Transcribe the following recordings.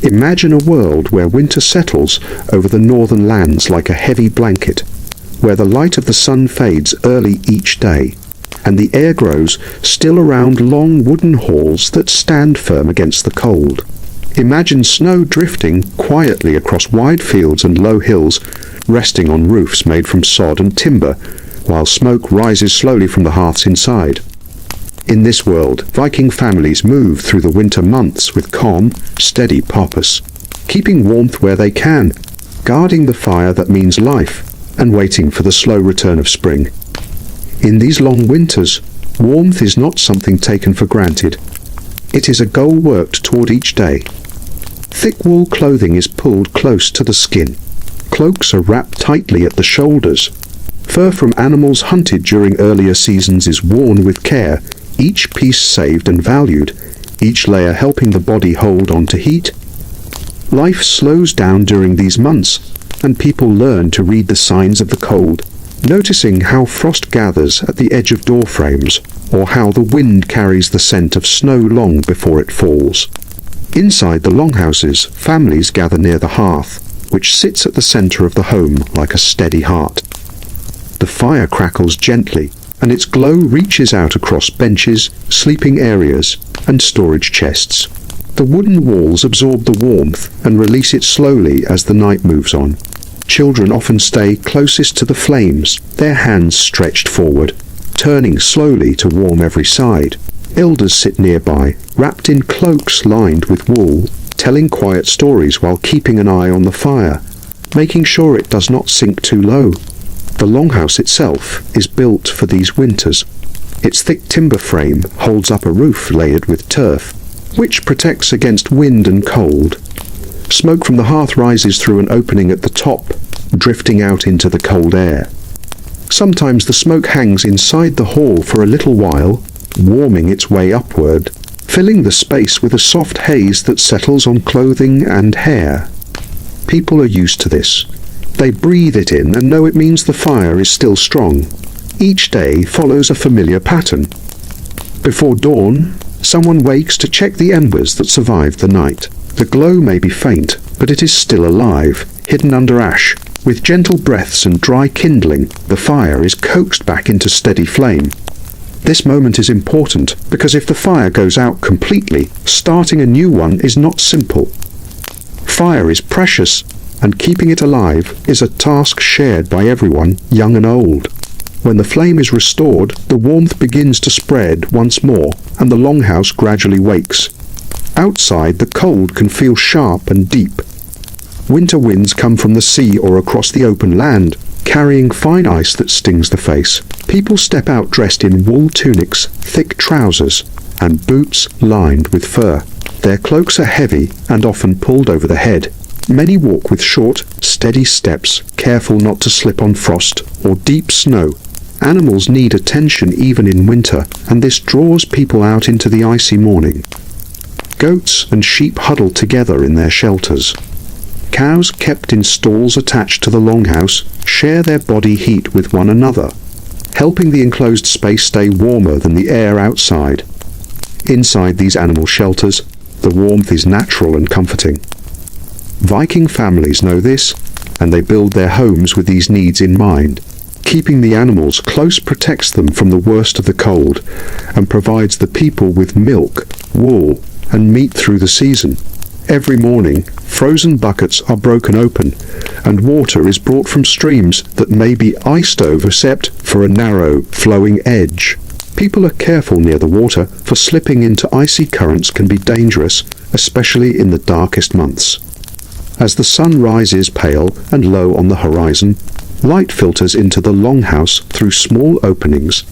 Imagine a world where winter settles over the northern lands like a heavy blanket, where the light of the sun fades early each day, and the air grows still around long wooden halls that stand firm against the cold. Imagine snow drifting quietly across wide fields and low hills, resting on roofs made from sod and timber, while smoke rises slowly from the hearths inside. In this world, Viking families move through the winter months with calm, steady purpose, keeping warmth where they can, guarding the fire that means life, and waiting for the slow return of spring. In these long winters, warmth is not something taken for granted. It is a goal worked toward each day. Thick wool clothing is pulled close to the skin. Cloaks are wrapped tightly at the shoulders. Fur from animals hunted during earlier seasons is worn with care, each piece saved and valued, each layer helping the body hold on to heat. Life slows down during these months, and people learn to read the signs of the cold, noticing how frost gathers at the edge of door frames, or how the wind carries the scent of snow long before it falls. Inside the longhouses, families gather near the hearth, which sits at the center of the home like a steady heart. The fire crackles gently, and its glow reaches out across benches, sleeping areas, and storage chests. The wooden walls absorb the warmth and release it slowly as the night moves on. Children often stay closest to the flames, their hands stretched forward, turning slowly to warm every side. Elders sit nearby, wrapped in cloaks lined with wool, telling quiet stories while keeping an eye on the fire, making sure it does not sink too low. The longhouse itself is built for these winters. Its thick timber frame holds up a roof layered with turf, which protects against wind and cold. Smoke from the hearth rises through an opening at the top, drifting out into the cold air. Sometimes the smoke hangs inside the hall for a little while, warming its way upward, filling the space with a soft haze that settles on clothing and hair. People are used to this. They breathe it in and know it means the fire is still strong. Each day follows a familiar pattern. Before dawn, someone wakes to check the embers that survived the night. The glow may be faint, but it is still alive, hidden under ash. With gentle breaths and dry kindling, the fire is coaxed back into steady flame. This moment is important because if the fire goes out completely, starting a new one is not simple. Fire is precious, and keeping it alive is a task shared by everyone, young and old. When the flame is restored, the warmth begins to spread once more, and the longhouse gradually wakes. Outside, the cold can feel sharp and deep. Winter winds come from the sea or across the open land, carrying fine ice that stings the face. People step out dressed in wool tunics, thick trousers, and boots lined with fur. Their cloaks are heavy and often pulled over the head. Many walk with short, steady steps, careful not to slip on frost or deep snow. Animals need attention even in winter, and this draws people out into the icy morning. Goats and sheep huddle together in their shelters. Cows kept in stalls attached to the longhouse share their body heat with one another, helping the enclosed space stay warmer than the air outside. Inside these animal shelters, the warmth is natural and comforting. Viking families know this, and they build their homes with these needs in mind. Keeping the animals close protects them from the worst of the cold, and provides the people with milk, wool, and meat through the season. Every morning, frozen buckets are broken open, and water is brought from streams that may be iced over except for a narrow, flowing edge. People are careful near the water, for slipping into icy currents can be dangerous, especially in the darkest months. As the sun rises pale and low on the horizon, light filters into the longhouse through small openings.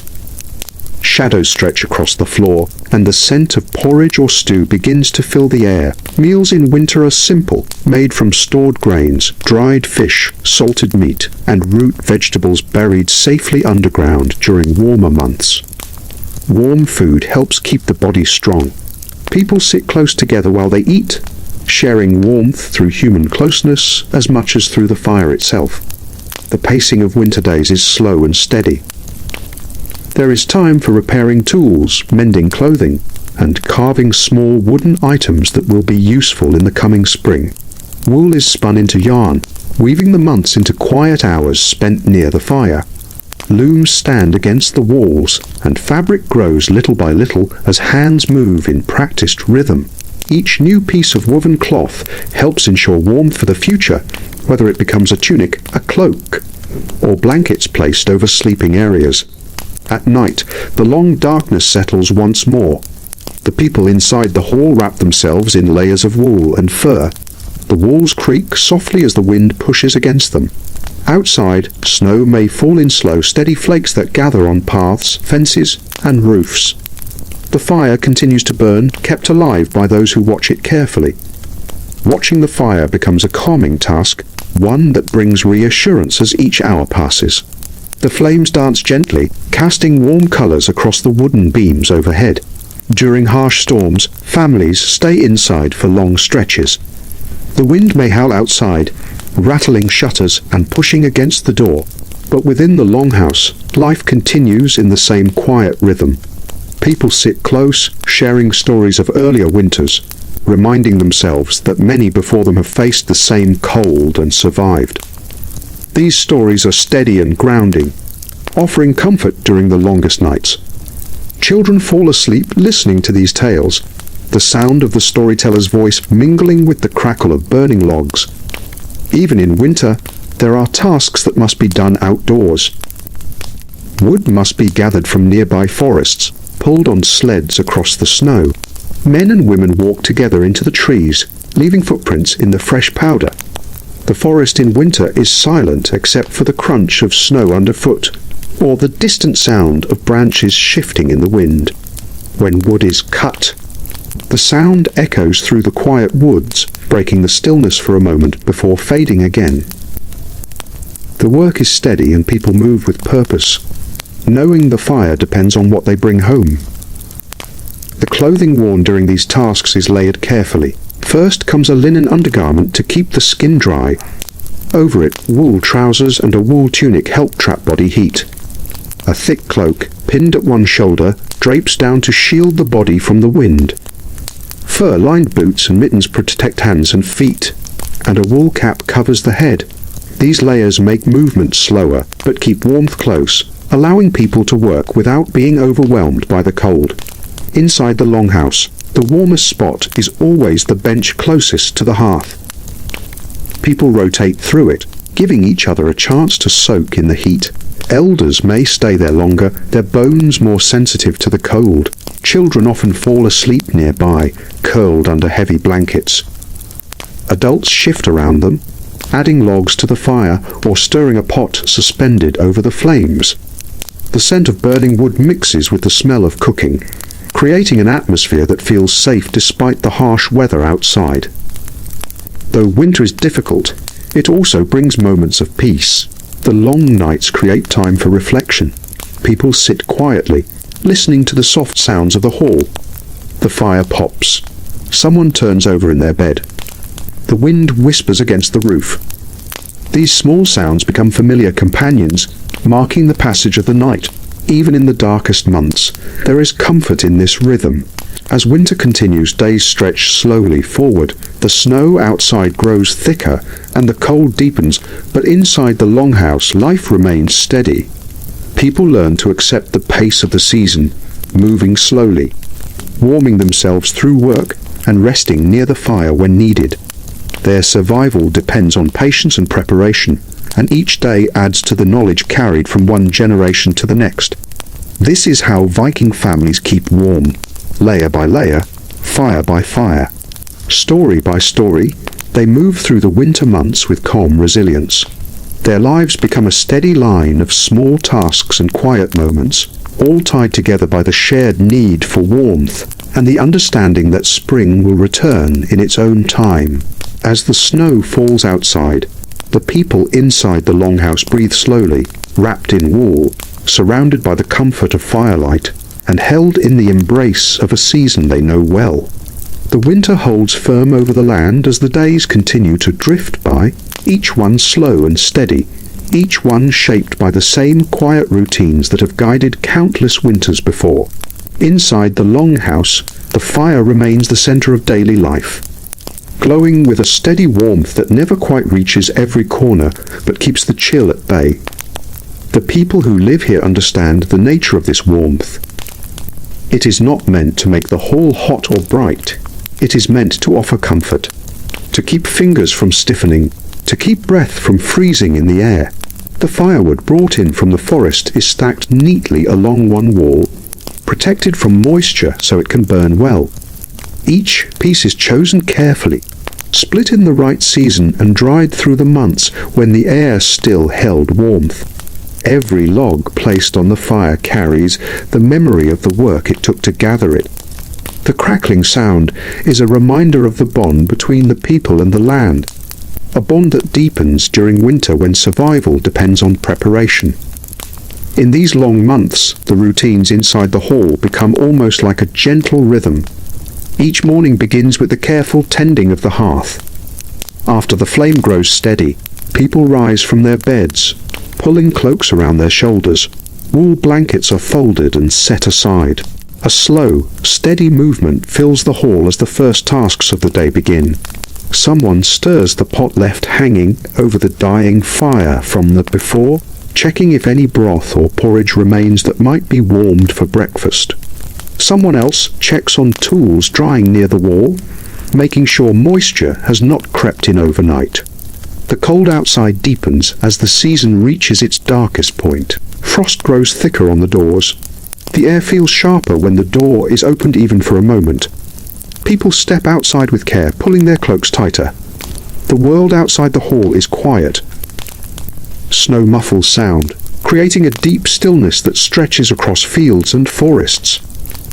Shadows stretch across the floor, and the scent of porridge or stew begins to fill the air. Meals in winter are simple, made from stored grains, dried fish, salted meat, and root vegetables buried safely underground during warmer months. Warm food helps keep the body strong. People sit close together while they eat, sharing warmth through human closeness as much as through the fire itself. The pacing of winter days is slow and steady. There is time for repairing tools, mending clothing, and carving small wooden items that will be useful in the coming spring. Wool is spun into yarn, weaving the months into quiet hours spent near the fire. Looms stand against the walls, and fabric grows little by little as hands move in practiced rhythm. Each new piece of woven cloth helps ensure warmth for the future, whether it becomes a tunic, a cloak, or blankets placed over sleeping areas. At night, the long darkness settles once more. The people inside the hall wrap themselves in layers of wool and fur. The walls creak softly as the wind pushes against them. Outside, snow may fall in slow, steady flakes that gather on paths, fences, and roofs. The fire continues to burn, kept alive by those who watch it carefully. Watching the fire becomes a calming task, one that brings reassurance as each hour passes. The flames dance gently, casting warm colors across the wooden beams overhead. During harsh storms, families stay inside for long stretches. The wind may howl outside, rattling shutters and pushing against the door, but within the longhouse, life continues in the same quiet rhythm. People sit close, sharing stories of earlier winters, reminding themselves that many before them have faced the same cold and survived. These stories are steady and grounding, offering comfort during the longest nights. Children fall asleep listening to these tales, the sound of the storyteller's voice mingling with the crackle of burning logs. Even in winter, there are tasks that must be done outdoors. Wood must be gathered from nearby forests, pulled on sleds across the snow. Men and women walk together into the trees, leaving footprints in the fresh powder. The forest in winter is silent except for the crunch of snow underfoot, or the distant sound of branches shifting in the wind. When wood is cut, the sound echoes through the quiet woods, breaking the stillness for a moment before fading again. The work is steady and people move with purpose, knowing the fire depends on what they bring home. The clothing worn during these tasks is layered carefully. First comes a linen undergarment to keep the skin dry. Over it, wool trousers and a wool tunic help trap body heat. A thick cloak, pinned at one shoulder, drapes down to shield the body from the wind. Fur-lined boots and mittens protect hands and feet, and a wool cap covers the head. These layers make movement slower, but keep warmth close, allowing people to work without being overwhelmed by the cold. Inside the longhouse, the warmest spot is always the bench closest to the hearth. People rotate through it, giving each other a chance to soak in the heat. Elders may stay there longer, their bones more sensitive to the cold. Children often fall asleep nearby, curled under heavy blankets. Adults shift around them, adding logs to the fire or stirring a pot suspended over the flames. The scent of burning wood mixes with the smell of cooking, creating an atmosphere that feels safe despite the harsh weather outside. Though winter is difficult, it also brings moments of peace. The long nights create time for reflection. People sit quietly, listening to the soft sounds of the hall. The fire pops. Someone turns over in their bed. The wind whispers against the roof. These small sounds become familiar companions, marking the passage of the night. Even in the darkest months, there is comfort in this rhythm. As winter continues, days stretch slowly forward. The snow outside grows thicker and the cold deepens, but inside the longhouse, life remains steady. People learn to accept the pace of the season, moving slowly, warming themselves through work and resting near the fire when needed. Their survival depends on patience and preparation, and each day adds to the knowledge carried from one generation to the next. This is how Viking families keep warm, layer by layer, fire by fire. Story by story, they move through the winter months with calm resilience. Their lives become a steady line of small tasks and quiet moments, all tied together by the shared need for warmth and the understanding that spring will return in its own time. As the snow falls outside, the people inside the longhouse breathe slowly, wrapped in wool, surrounded by the comfort of firelight, and held in the embrace of a season they know well. The winter holds firm over the land as the days continue to drift by, each one slow and steady, each one shaped by the same quiet routines that have guided countless winters before. Inside the longhouse, the fire remains the center of daily life, glowing with a steady warmth that never quite reaches every corner but keeps the chill at bay. The people who live here understand the nature of this warmth. It is not meant to make the hall hot or bright. It is meant to offer comfort, to keep fingers from stiffening, to keep breath from freezing in the air. The firewood brought in from the forest is stacked neatly along one wall, protected from moisture so it can burn well. Each piece is chosen carefully, split in the right season and dried through the months when the air still held warmth. Every log placed on the fire carries the memory of the work it took to gather it. The crackling sound is a reminder of the bond between the people and the land, a bond that deepens during winter when survival depends on preparation. In these long months, the routines inside the hall become almost like a gentle rhythm. Each morning begins with the careful tending of the hearth. After the flame grows steady, people rise from their beds, pulling cloaks around their shoulders. Wool blankets are folded and set aside. A slow, steady movement fills the hall as the first tasks of the day begin. Someone stirs the pot left hanging over the dying fire from the before, checking if any broth or porridge remains that might be warmed for breakfast. Someone else checks on tools drying near the wall, making sure moisture has not crept in overnight. The cold outside deepens as the season reaches its darkest point. Frost grows thicker on the doors. The air feels sharper when the door is opened even for a moment. People step outside with care, pulling their cloaks tighter. The world outside the hall is quiet. Snow muffles sound, creating a deep stillness that stretches across fields and forests.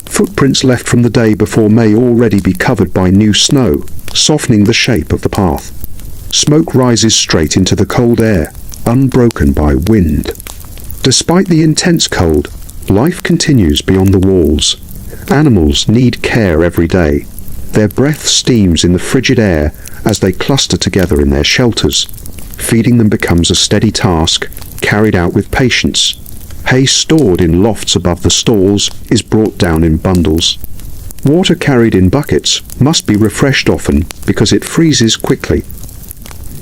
Footprints left from the day before may already be covered by new snow, softening the shape of the path. Smoke rises straight into the cold air, unbroken by wind. Despite the intense cold, life continues beyond the walls. Animals need care every day. Their breath steams in the frigid air as they cluster together in their shelters. Feeding them becomes a steady task, carried out with patience. Hay stored in lofts above the stalls is brought down in bundles. Water carried in buckets must be refreshed often because it freezes quickly.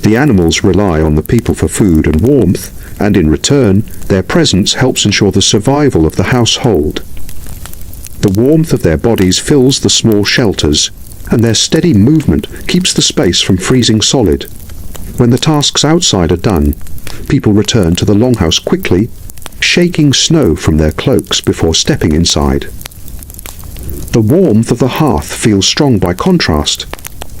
The animals rely on the people for food and warmth, and in return, their presence helps ensure the survival of the household. The warmth of their bodies fills the small shelters, and their steady movement keeps the space from freezing solid. When the tasks outside are done, people return to the longhouse quickly, shaking snow from their cloaks before stepping inside. The warmth of the hearth feels strong by contrast,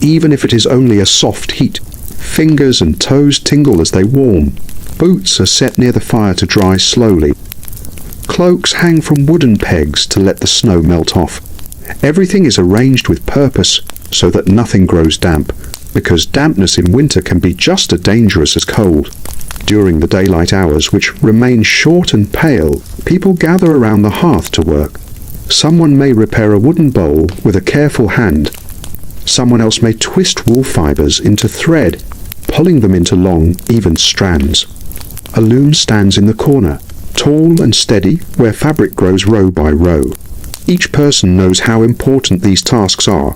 even if it is only a soft heat. Fingers and toes tingle as they warm. Boots are set near the fire to dry slowly. Cloaks hang from wooden pegs to let the snow melt off. Everything is arranged with purpose so that nothing grows damp, because dampness in winter can be just as dangerous as cold. During the daylight hours, which remain short and pale, people gather around the hearth to work. Someone may repair a wooden bowl with a careful hand. Someone else may twist wool fibers into thread, pulling them into long, even strands. A loom stands in the corner, tall and steady, where fabric grows row by row. Each person knows how important these tasks are.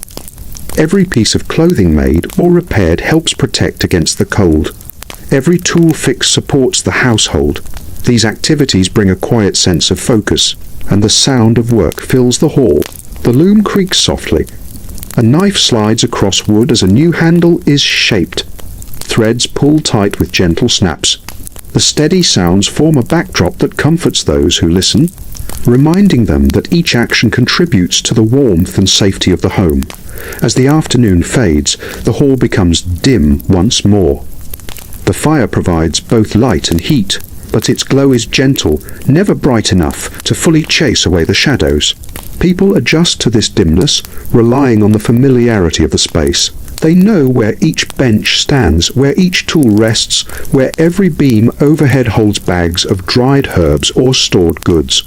Every piece of clothing made or repaired helps protect against the cold. Every tool fixed supports the household. These activities bring a quiet sense of focus, and the sound of work fills the hall. The loom creaks softly. A knife slides across wood as a new handle is shaped. Threads pull tight with gentle snaps. The steady sounds form a backdrop that comforts those who listen, reminding them that each action contributes to the warmth and safety of the home. As the afternoon fades, the hall becomes dim once more. The fire provides both light and heat, but its glow is gentle, never bright enough to fully chase away the shadows. People adjust to this dimness, relying on the familiarity of the space. They know where each bench stands, where each tool rests, where every beam overhead holds bags of dried herbs or stored goods.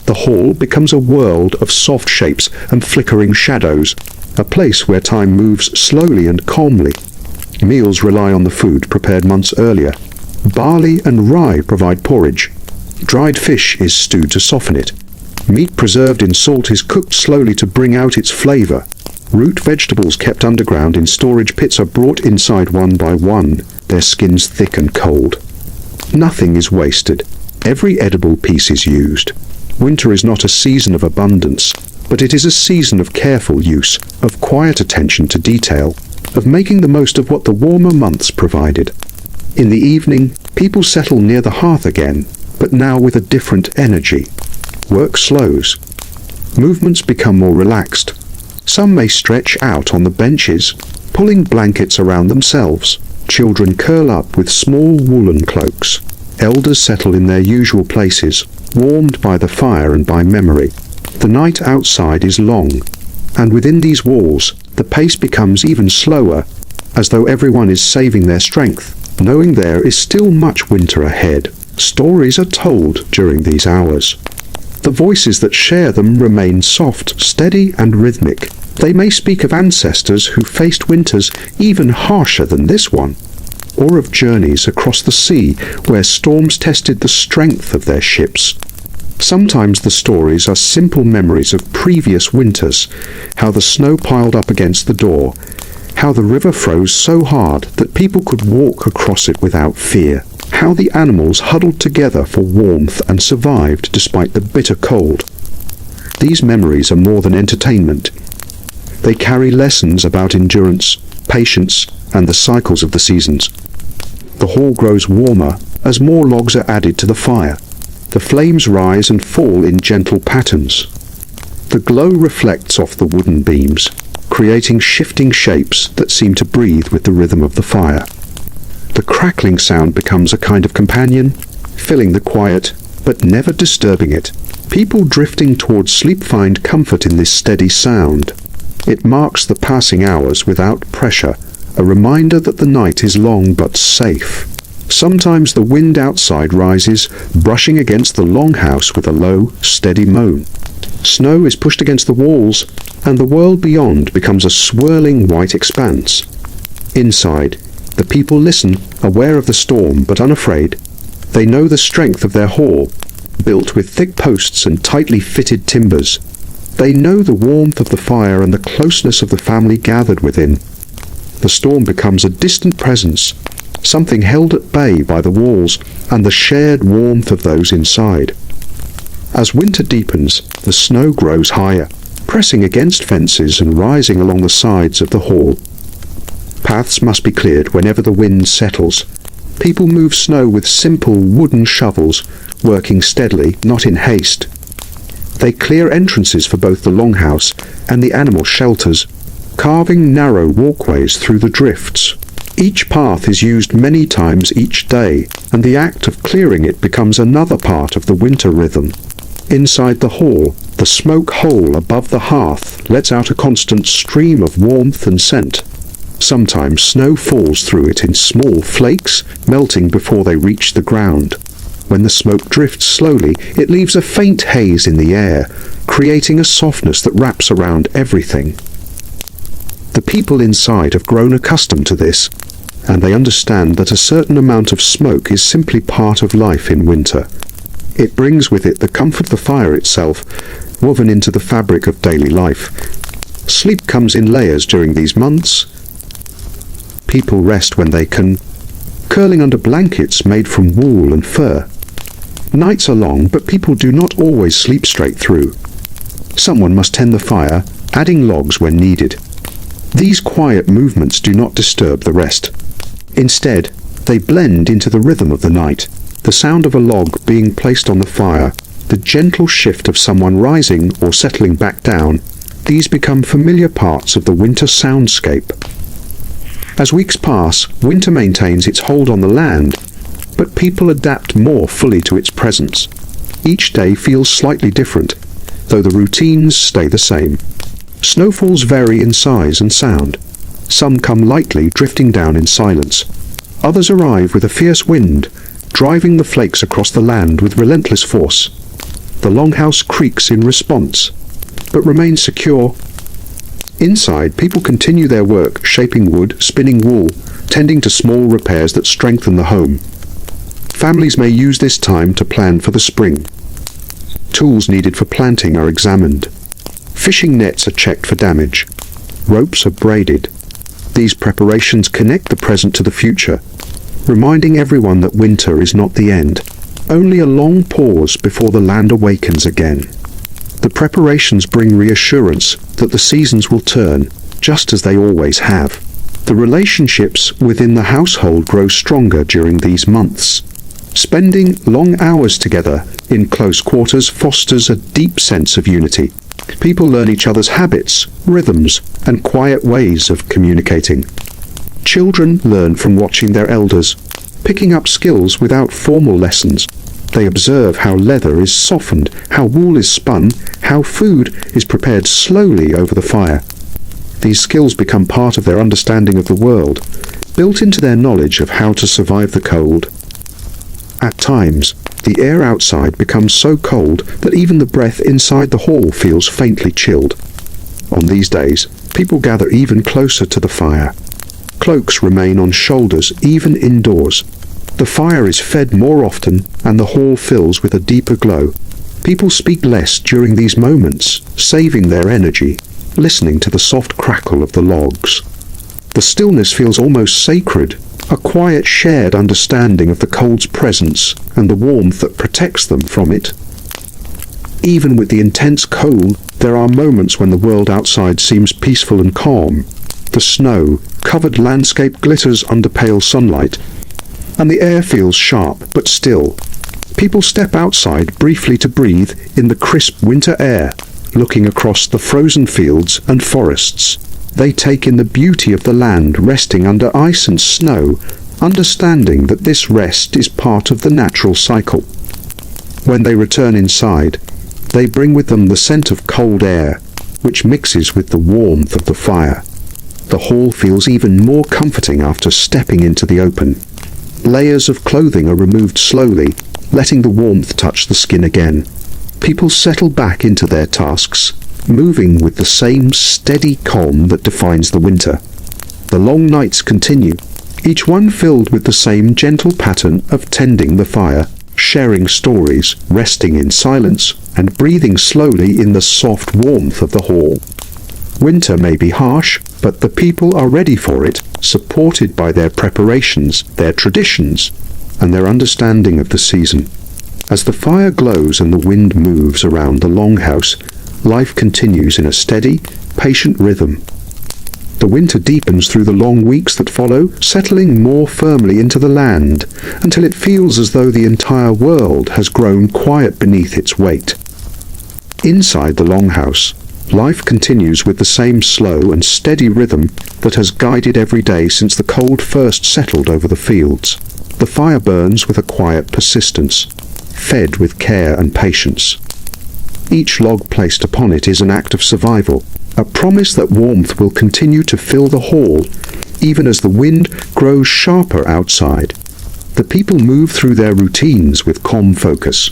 The hall becomes a world of soft shapes and flickering shadows, a place where time moves slowly and calmly. Meals rely on the food prepared months earlier. Barley and rye provide porridge. Dried fish is stewed to soften it. Meat preserved in salt is cooked slowly to bring out its flavor. Root vegetables kept underground in storage pits are brought inside one by one, their skins thick and cold. Nothing is wasted. Every edible piece is used. Winter is not a season of abundance, but it is a season of careful use, of quiet attention to detail, of making the most of what the warmer months provided. In the evening, people settle near the hearth again, but now with a different energy. Work slows. Movements become more relaxed. Some may stretch out on the benches, pulling blankets around themselves. Children curl up with small woolen cloaks. Elders settle in their usual places, warmed by the fire and by memory. The night outside is long, and within these walls, the pace becomes even slower, as though everyone is saving their strength, knowing there is still much winter ahead. Stories are told during these hours. The voices that share them remain soft, steady, and rhythmic. They may speak of ancestors who faced winters even harsher than this one, or of journeys across the sea where storms tested the strength of their ships. Sometimes the stories are simple memories of previous winters, how the snow piled up against the door, how the river froze so hard that people could walk across it without fear, how the animals huddled together for warmth and survived despite the bitter cold. These memories are more than entertainment. They carry lessons about endurance, patience, and the cycles of the seasons. The hall grows warmer as more logs are added to the fire. The flames rise and fall in gentle patterns. The glow reflects off the wooden beams, creating shifting shapes that seem to breathe with the rhythm of the fire. The crackling sound becomes a kind of companion, filling the quiet, but never disturbing it. People drifting towards sleep find comfort in this steady sound. It marks the passing hours without pressure, a reminder that the night is long but safe. Sometimes the wind outside rises, brushing against the longhouse with a low, steady moan. Snow is pushed against the walls, and the world beyond becomes a swirling white expanse. Inside, the people listen, aware of the storm but unafraid. They know the strength of their hall, built with thick posts and tightly fitted timbers. They know the warmth of the fire and the closeness of the family gathered within. The storm becomes a distant presence, something held at bay by the walls and the shared warmth of those inside. As winter deepens, the snow grows higher, pressing against fences and rising along the sides of the hall. Paths must be cleared whenever the wind settles. People move snow with simple wooden shovels, working steadily, not in haste. They clear entrances for both the longhouse and the animal shelters, carving narrow walkways through the drifts. Each path is used many times each day, and the act of clearing it becomes another part of the winter rhythm. Inside the hall, the smoke hole above the hearth lets out a constant stream of warmth and scent. Sometimes snow falls through it in small flakes, melting before they reach the ground. When the smoke drifts slowly, it leaves a faint haze in the air, creating a softness that wraps around everything. The people inside have grown accustomed to this, and they understand that a certain amount of smoke is simply part of life in winter. It brings with it the comfort of the fire itself, woven into the fabric of daily life. Sleep comes in layers during these months. People rest when they can, curling under blankets made from wool and fur. Nights are long, but people do not always sleep straight through. Someone must tend the fire, adding logs when needed. These quiet movements do not disturb the rest. Instead, they blend into the rhythm of the night. The sound of a log being placed on the fire, the gentle shift of someone rising or settling back down, these become familiar parts of the winter soundscape. As weeks pass, winter maintains its hold on the land, but people adapt more fully to its presence. Each day feels slightly different, though the routines stay the same. Snowfalls vary in size and sound. Some come lightly, drifting down in silence. Others arrive with a fierce wind, driving the flakes across the land with relentless force. The longhouse creaks in response, but remains secure. Inside, people continue their work, shaping wood, spinning wool, tending to small repairs that strengthen the home. Families may use this time to plan for the spring. Tools needed for planting are examined. Fishing nets are checked for damage. Ropes are braided. These preparations connect the present to the future, reminding everyone that winter is not the end, only a long pause before the land awakens again. The preparations bring reassurance that the seasons will turn, just as they always have. The relationships within the household grow stronger during these months. Spending long hours together in close quarters fosters a deep sense of unity. People learn each other's habits, rhythms, and quiet ways of communicating. Children learn from watching their elders, picking up skills without formal lessons. They observe how leather is softened, how wool is spun, how food is prepared slowly over the fire. These skills become part of their understanding of the world, built into their knowledge of how to survive the cold. At times, the air outside becomes so cold that even the breath inside the hall feels faintly chilled. On these days, people gather even closer to the fire. Cloaks remain on shoulders even indoors. The fire is fed more often and the hall fills with a deeper glow. People speak less during these moments, saving their energy, listening to the soft crackle of the logs. The stillness feels almost sacred, a quiet shared understanding of the cold's presence and the warmth that protects them from it. Even with the intense cold, there are moments when the world outside seems peaceful and calm. The snow-covered landscape glitters under pale sunlight, and the air feels sharp but still. People step outside briefly to breathe in the crisp winter air, looking across the frozen fields and forests. They take in the beauty of the land resting under ice and snow, understanding that this rest is part of the natural cycle. When they return inside, they bring with them the scent of cold air, which mixes with the warmth of the fire. The hall feels even more comforting after stepping into the open. Layers of clothing are removed slowly, letting the warmth touch the skin again. People settle back into their tasks, moving with the same steady calm that defines the winter. The long nights continue, each one filled with the same gentle pattern of tending the fire, sharing stories, resting in silence, and breathing slowly in the soft warmth of the hall. Winter may be harsh, but the people are ready for it, supported by their preparations, their traditions, and their understanding of the season. As the fire glows and the wind moves around the longhouse, life continues in a steady, patient rhythm. The winter deepens through the long weeks that follow, settling more firmly into the land, until it feels as though the entire world has grown quiet beneath its weight. Inside the longhouse, life continues with the same slow and steady rhythm that has guided every day since the cold first settled over the fields. The fire burns with a quiet persistence, fed with care and patience. Each log placed upon it is an act of survival, a promise that warmth will continue to fill the hall, even as the wind grows sharper outside. The people move through their routines with calm focus.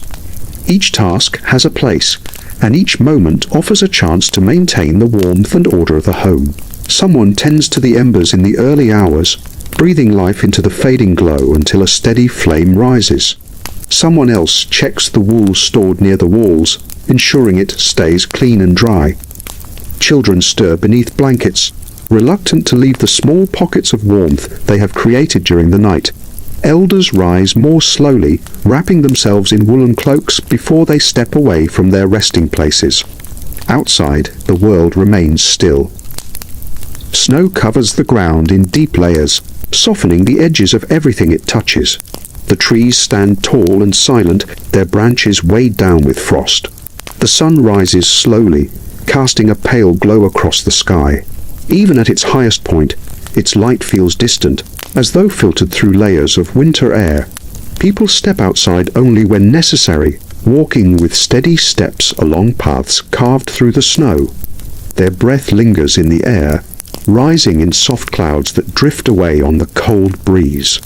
Each task has a place, and each moment offers a chance to maintain the warmth and order of the home. Someone tends to the embers in the early hours, breathing life into the fading glow until a steady flame rises. Someone else checks the wool stored near the walls, ensuring it stays clean and dry. Children stir beneath blankets, reluctant to leave the small pockets of warmth they have created during the night. Elders rise more slowly, wrapping themselves in woolen cloaks before they step away from their resting places. Outside, the world remains still. Snow covers the ground in deep layers, softening the edges of everything it touches. The trees stand tall and silent, their branches weighed down with frost. The sun rises slowly, casting a pale glow across the sky. Even at its highest point, its light feels distant, as though filtered through layers of winter air. People step outside only when necessary, walking with steady steps along paths carved through the snow. Their breath lingers in the air, rising in soft clouds that drift away on the cold breeze.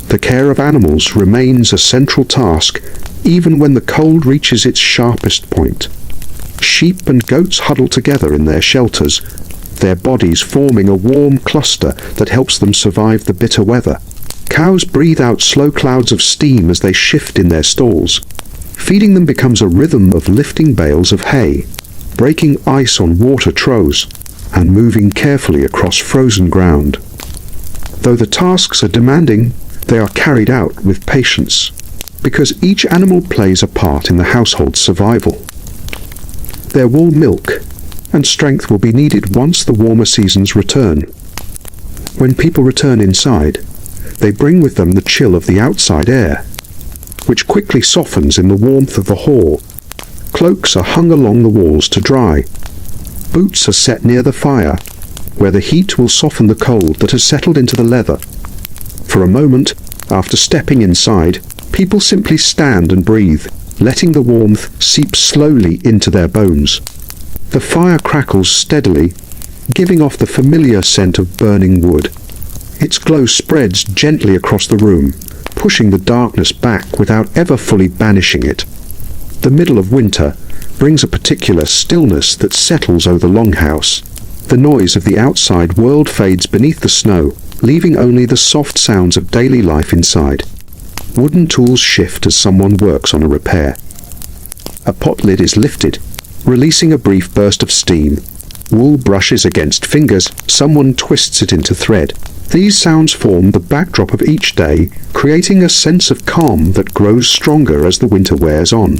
The care of animals remains a central task, even when the cold reaches its sharpest point. Sheep and goats huddle together in their shelters, their bodies forming a warm cluster that helps them survive the bitter weather. Cows breathe out slow clouds of steam as they shift in their stalls. Feeding them becomes a rhythm of lifting bales of hay, breaking ice on water troughs, and moving carefully across frozen ground. Though the tasks are demanding, they are carried out with patience, because each animal plays a part in the household's survival. Their wool, milk, and strength will be needed once the warmer seasons return. When people return inside, they bring with them the chill of the outside air, which quickly softens in the warmth of the hall. Cloaks are hung along the walls to dry. Boots are set near the fire, where the heat will soften the cold that has settled into the leather. For a moment, after stepping inside, people simply stand and breathe, letting the warmth seep slowly into their bones. The fire crackles steadily, giving off the familiar scent of burning wood. Its glow spreads gently across the room, pushing the darkness back without ever fully banishing it. The middle of winter brings a particular stillness that settles over the longhouse. The noise of the outside world fades beneath the snow, leaving only the soft sounds of daily life inside. Wooden tools shift as someone works on a repair. A pot lid is lifted, releasing a brief burst of steam. Wool brushes against fingers, someone twists it into thread. These sounds form the backdrop of each day, creating a sense of calm that grows stronger as the winter wears on.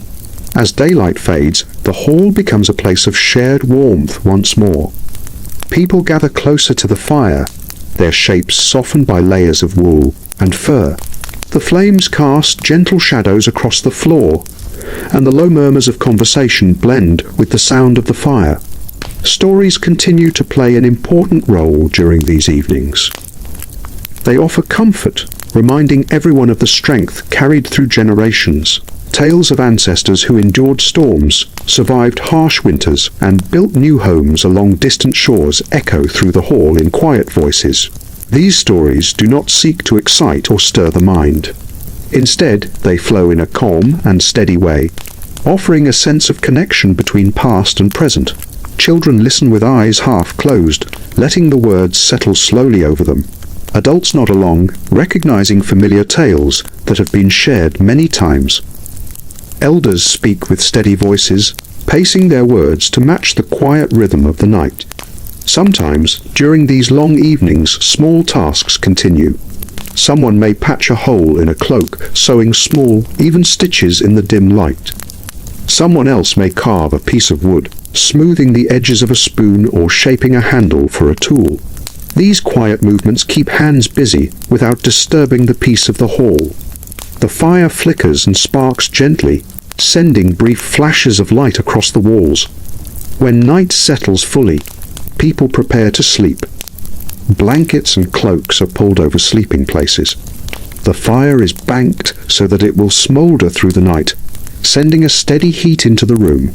As daylight fades, the hall becomes a place of shared warmth once more. People gather closer to the fire, their shapes softened by layers of wool and fur. The flames cast gentle shadows across the floor, and the low murmurs of conversation blend with the sound of the fire. Stories continue to play an important role during these evenings. They offer comfort, reminding everyone of the strength carried through generations. Tales of ancestors who endured storms, survived harsh winters, and built new homes along distant shores echo through the hall in quiet voices. These stories do not seek to excite or stir the mind. Instead, they flow in a calm and steady way, offering a sense of connection between past and present. Children listen with eyes half closed, letting the words settle slowly over them. Adults nod along, recognizing familiar tales that have been shared many times. Elders speak with steady voices, pacing their words to match the quiet rhythm of the night. Sometimes, during these long evenings, small tasks continue. Someone may patch a hole in a cloak, sewing small, even stitches in the dim light. Someone else may carve a piece of wood, smoothing the edges of a spoon or shaping a handle for a tool. These quiet movements keep hands busy without disturbing the peace of the hall. The fire flickers and sparks gently, sending brief flashes of light across the walls. When night settles fully, people prepare to sleep. Blankets and cloaks are pulled over sleeping places. The fire is banked so that it will smolder through the night, sending a steady heat into the room.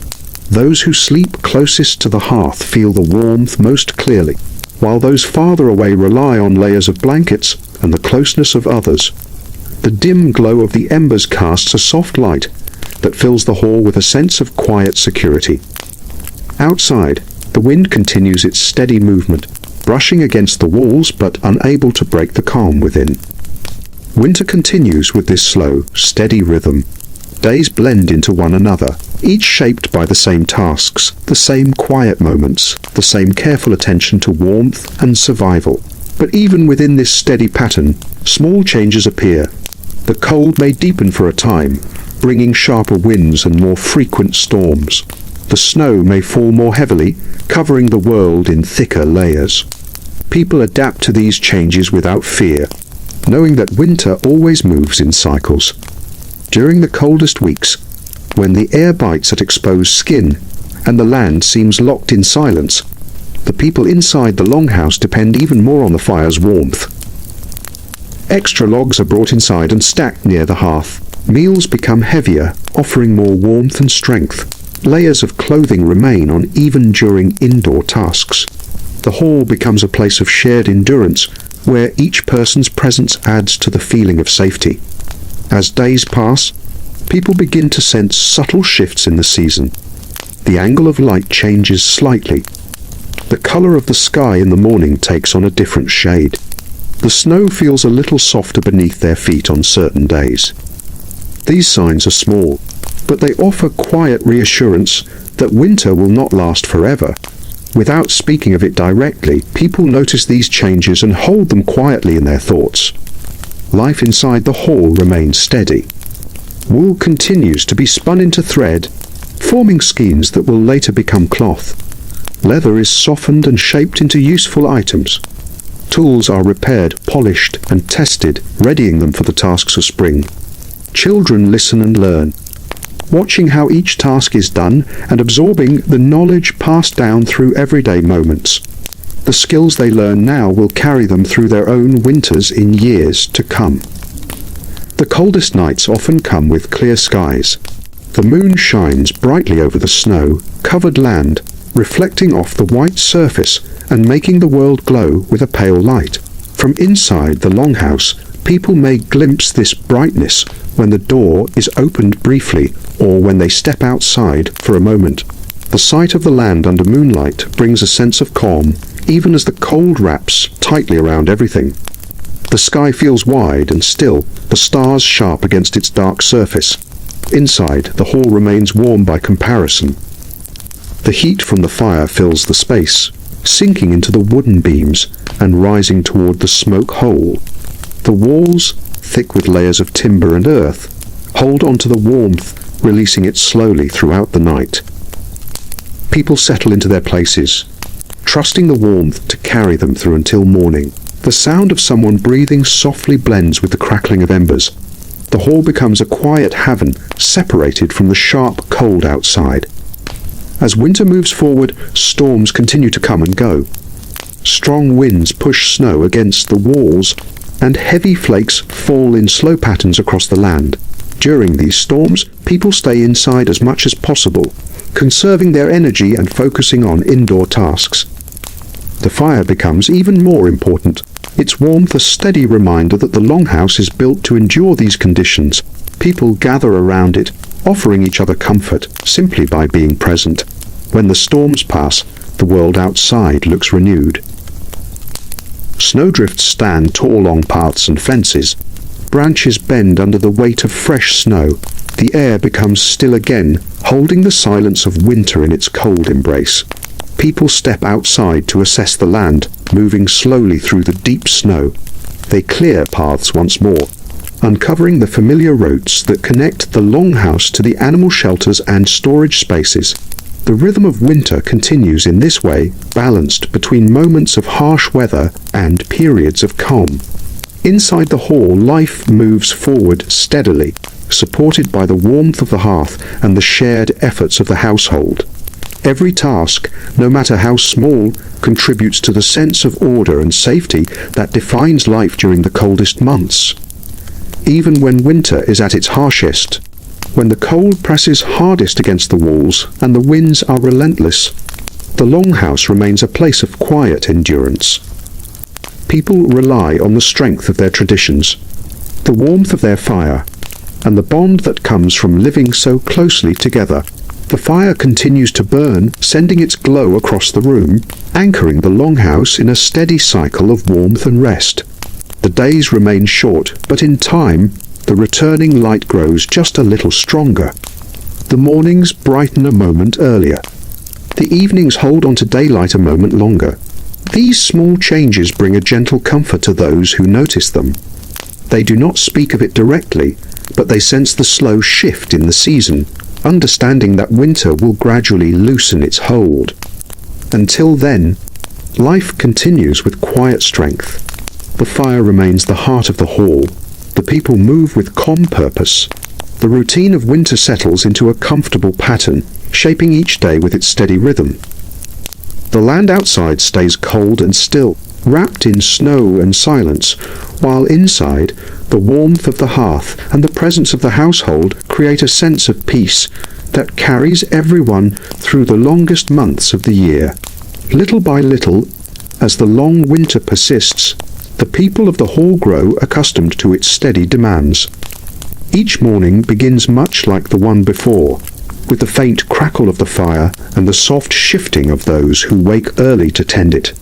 Those who sleep closest to the hearth feel the warmth most clearly, while those farther away rely on layers of blankets and the closeness of others. The dim glow of the embers casts a soft light that fills the hall with a sense of quiet security. Outside, the wind continues its steady movement, brushing against the walls but unable to break the calm within. Winter continues with this slow, steady rhythm. Days blend into one another, each shaped by the same tasks, the same quiet moments, the same careful attention to warmth and survival. But even within this steady pattern, small changes appear. The cold may deepen for a time, bringing sharper winds and more frequent storms. The snow may fall more heavily, covering the world in thicker layers. People adapt to these changes without fear, knowing that winter always moves in cycles. During the coldest weeks, when the air bites at exposed skin and the land seems locked in silence, the people inside the longhouse depend even more on the fire's warmth. Extra logs are brought inside and stacked near the hearth. Meals become heavier, offering more warmth and strength. Layers of clothing remain on even during indoor tasks. The hall becomes a place of shared endurance, where each person's presence adds to the feeling of safety. As days pass, people begin to sense subtle shifts in the season. The angle of light changes slightly. The color of the sky in the morning takes on a different shade. The snow feels a little softer beneath their feet on certain days. These signs are small, but they offer quiet reassurance that winter will not last forever. Without speaking of it directly, people notice these changes and hold them quietly in their thoughts. Life inside the hall remains steady. Wool continues to be spun into thread, forming skeins that will later become cloth. Leather is softened and shaped into useful items. Tools are repaired, polished, and tested, readying them for the tasks of spring. Children listen and learn, watching how each task is done and absorbing the knowledge passed down through everyday moments. The skills they learn now will carry them through their own winters in years to come. The coldest nights often come with clear skies. The moon shines brightly over the snow-covered land, reflecting off the white surface and making the world glow with a pale light. From inside the longhouse, people may glimpse this brightness when the door is opened briefly or when they step outside for a moment. The sight of the land under moonlight brings a sense of calm, even as the cold wraps tightly around everything. The sky feels wide and still, the stars sharp against its dark surface. Inside, the hall remains warm by comparison. The heat from the fire fills the space, sinking into the wooden beams and rising toward the smoke hole. The walls, thick with layers of timber and earth, hold onto the warmth, releasing it slowly throughout the night. People settle into their places, trusting the warmth to carry them through until morning. The sound of someone breathing softly blends with the crackling of embers. The hall becomes a quiet haven, separated from the sharp cold outside. As winter moves forward, storms continue to come and go. Strong winds push snow against the walls, and heavy flakes fall in slow patterns across the land. During these storms, people stay inside as much as possible, conserving their energy and focusing on indoor tasks. The fire becomes even more important, its warmth a steady reminder that the longhouse is built to endure these conditions. People gather around it, offering each other comfort simply by being present. When the storms pass, the world outside looks renewed. Snowdrifts stand tall along paths and fences. Branches bend under the weight of fresh snow. The air becomes still again, holding the silence of winter in its cold embrace. People step outside to assess the land, moving slowly through the deep snow. They clear paths once more, uncovering the familiar roads that connect the longhouse to the animal shelters and storage spaces. The rhythm of winter continues in this way, balanced between moments of harsh weather and periods of calm. Inside the hall, life moves forward steadily, supported by the warmth of the hearth and the shared efforts of the household. Every task, no matter how small, contributes to the sense of order and safety that defines life during the coldest months. Even when winter is at its harshest, when the cold presses hardest against the walls and the winds are relentless, the longhouse remains a place of quiet endurance. People rely on the strength of their traditions, the warmth of their fire, and the bond that comes from living so closely together. The fire continues to burn, sending its glow across the room, anchoring the longhouse in a steady cycle of warmth and rest. The days remain short, but in time, the returning light grows just a little stronger. The mornings brighten a moment earlier. The evenings hold on to daylight a moment longer. These small changes bring a gentle comfort to those who notice them. They do not speak of it directly, but they sense the slow shift in the season, understanding that winter will gradually loosen its hold. Until then, life continues with quiet strength. The fire remains the heart of the hall. The people move with calm purpose. The routine of winter settles into a comfortable pattern, shaping each day with its steady rhythm. The land outside stays cold and still, wrapped in snow and silence, while inside, the warmth of the hearth and the presence of the household create a sense of peace that carries everyone through the longest months of the year. Little by little, as the long winter persists, the people of the hall grow accustomed to its steady demands. Each morning begins much like the one before, with the faint crackle of the fire and the soft shifting of those who wake early to tend it.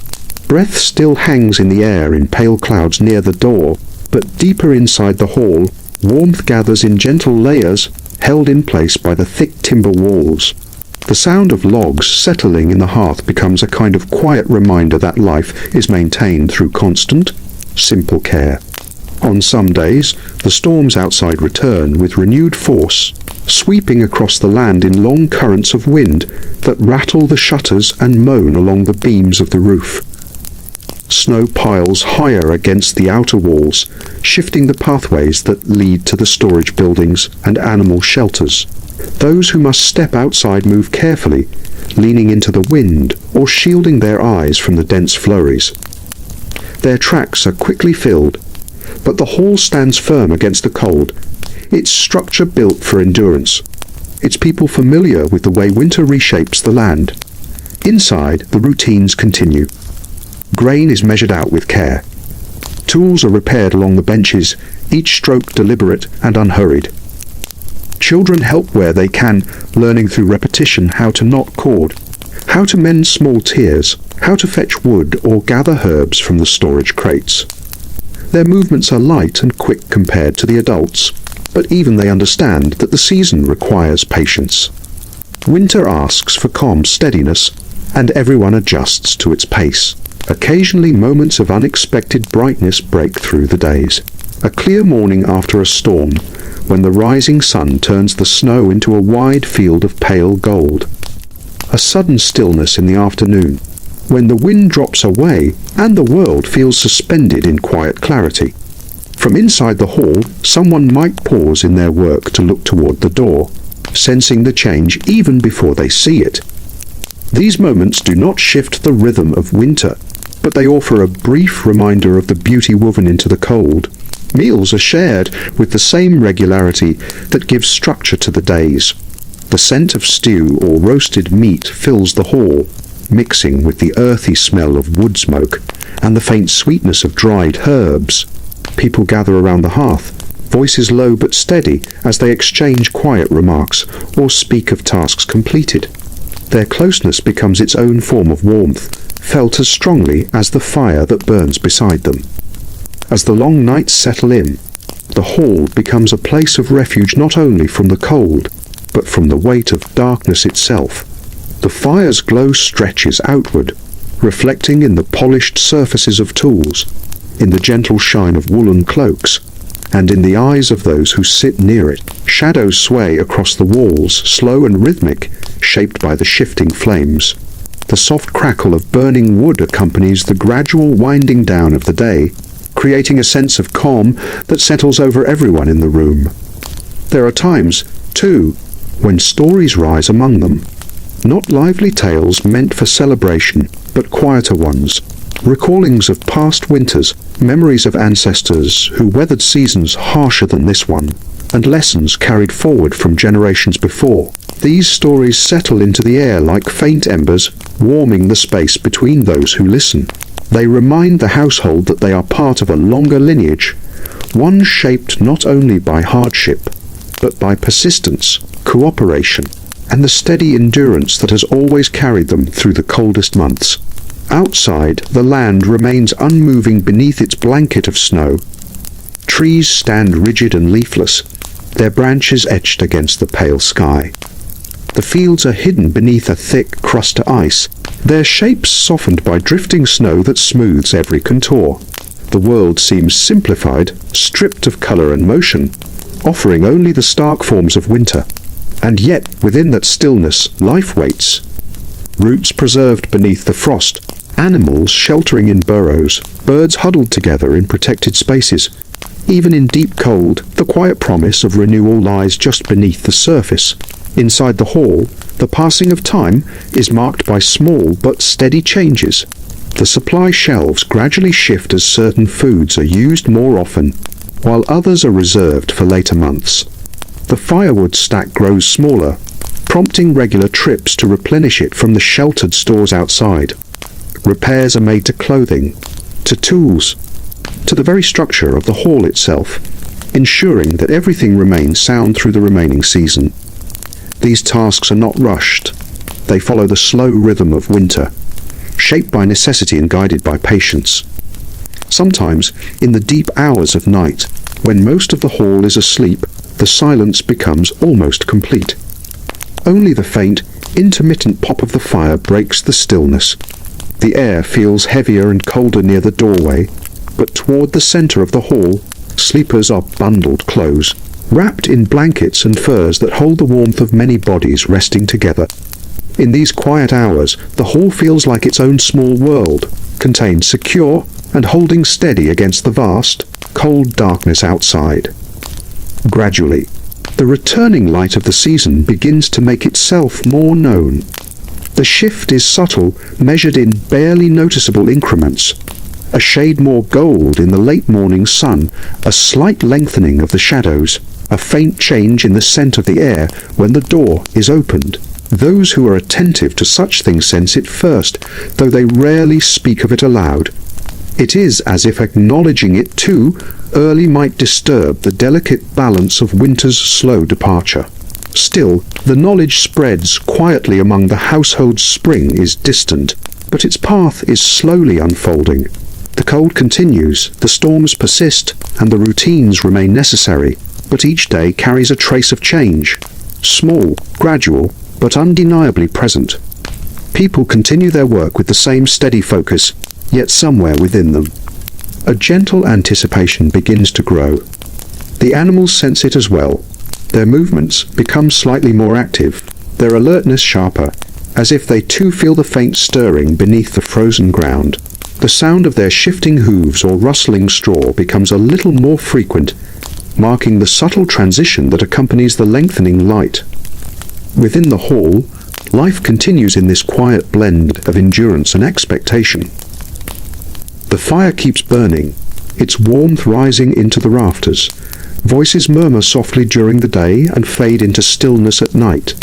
Breath still hangs in the air in pale clouds near the door, but deeper inside the hall, warmth gathers in gentle layers, held in place by the thick timber walls. The sound of logs settling in the hearth becomes a kind of quiet reminder that life is maintained through constant, simple care. On some days, the storms outside return with renewed force, sweeping across the land in long currents of wind that rattle the shutters and moan along the beams of the roof. Snow piles higher against the outer walls, shifting the pathways that lead to the storage buildings and animal shelters. Those who must step outside move carefully, leaning into the wind or shielding their eyes from the dense flurries. Their tracks are quickly filled, but the hall stands firm against the cold, its structure built for endurance, its people familiar with the way winter reshapes the land. Inside, the routines continue. Grain is measured out with care. Tools are repaired along the benches, each stroke deliberate and unhurried. Children help where they can, learning through repetition how to knot cord, how to mend small tiers, how to fetch wood or gather herbs from the storage crates. Their movements are light and quick compared to the adults, but even they understand that the season requires patience. Winter asks for calm steadiness, and everyone adjusts to its pace. Occasionally moments of unexpected brightness break through the days. A clear morning after a storm, when the rising sun turns the snow into a wide field of pale gold. A sudden stillness in the afternoon, when the wind drops away and the world feels suspended in quiet clarity. From inside the hall, someone might pause in their work to look toward the door, sensing the change even before they see it. These moments do not shift the rhythm of winter, but they offer a brief reminder of the beauty woven into the cold. Meals are shared with the same regularity that gives structure to the days. The scent of stew or roasted meat fills the hall, mixing with the earthy smell of wood smoke and the faint sweetness of dried herbs. People gather around the hearth, voices low but steady as they exchange quiet remarks or speak of tasks completed. Their closeness becomes its own form of warmth, felt as strongly as the fire that burns beside them. As the long nights settle in, the hall becomes a place of refuge not only from the cold, but from the weight of darkness itself. The fire's glow stretches outward, reflecting in the polished surfaces of tools, in the gentle shine of woolen cloaks, and in the eyes of those who sit near it. Shadows sway across the walls, slow and rhythmic, shaped by the shifting flames. The soft crackle of burning wood accompanies the gradual winding down of the day, creating a sense of calm that settles over everyone in the room. There are times, too, when stories rise among them. Not lively tales meant for celebration, but quieter ones. Recallings of past winters, memories of ancestors who weathered seasons harsher than this one, and lessons carried forward from generations before. These stories settle into the air like faint embers, warming the space between those who listen. They remind the household that they are part of a longer lineage, one shaped not only by hardship, but by persistence, cooperation, and the steady endurance that has always carried them through the coldest months. Outside, the land remains unmoving beneath its blanket of snow. Trees stand rigid and leafless, their branches etched against the pale sky. The fields are hidden beneath a thick crust of ice, their shapes softened by drifting snow that smooths every contour. The world seems simplified, stripped of colour and motion, offering only the stark forms of winter. And yet, within that stillness, life waits. Roots preserved beneath the frost, animals sheltering in burrows, birds huddled together in protected spaces. Even in deep cold, the quiet promise of renewal lies just beneath the surface. Inside the hall, the passing of time is marked by small but steady changes. The supply shelves gradually shift as certain foods are used more often, while others are reserved for later months. The firewood stack grows smaller, prompting regular trips to replenish it from the sheltered stores outside. Repairs are made to clothing, to tools, to the very structure of the hall itself, ensuring that everything remains sound through the remaining season. These tasks are not rushed. They follow the slow rhythm of winter, shaped by necessity and guided by patience. Sometimes, in the deep hours of night, when most of the hall is asleep, the silence becomes almost complete. Only the faint, intermittent pop of the fire breaks the stillness. The air feels heavier and colder near the doorway, but toward the center of the hall, sleepers are bundled close, wrapped in blankets and furs that hold the warmth of many bodies resting together. In these quiet hours, the hall feels like its own small world, contained secure and holding steady against the vast, cold darkness outside. Gradually, the returning light of the season begins to make itself more known. The shift is subtle, measured in barely noticeable increments. A shade more gold in the late morning sun, a slight lengthening of the shadows, a faint change in the scent of the air when the door is opened. Those who are attentive to such things sense it first, though they rarely speak of it aloud. It is as if acknowledging it too early might disturb the delicate balance of winter's slow departure. Still, the knowledge spreads quietly among the household's spring is distant, but its path is slowly unfolding. The cold continues, the storms persist, and the routines remain necessary, but each day carries a trace of change. Small, gradual, but undeniably present. People continue their work with the same steady focus, yet somewhere within them, a gentle anticipation begins to grow. The animals sense it as well. Their movements become slightly more active, their alertness sharper, as if they too feel the faint stirring beneath the frozen ground. The sound of their shifting hooves or rustling straw becomes a little more frequent, marking the subtle transition that accompanies the lengthening light. Within the hall, life continues in this quiet blend of endurance and expectation. The fire keeps burning, its warmth rising into the rafters. Voices murmur softly during the day and fade into stillness at night.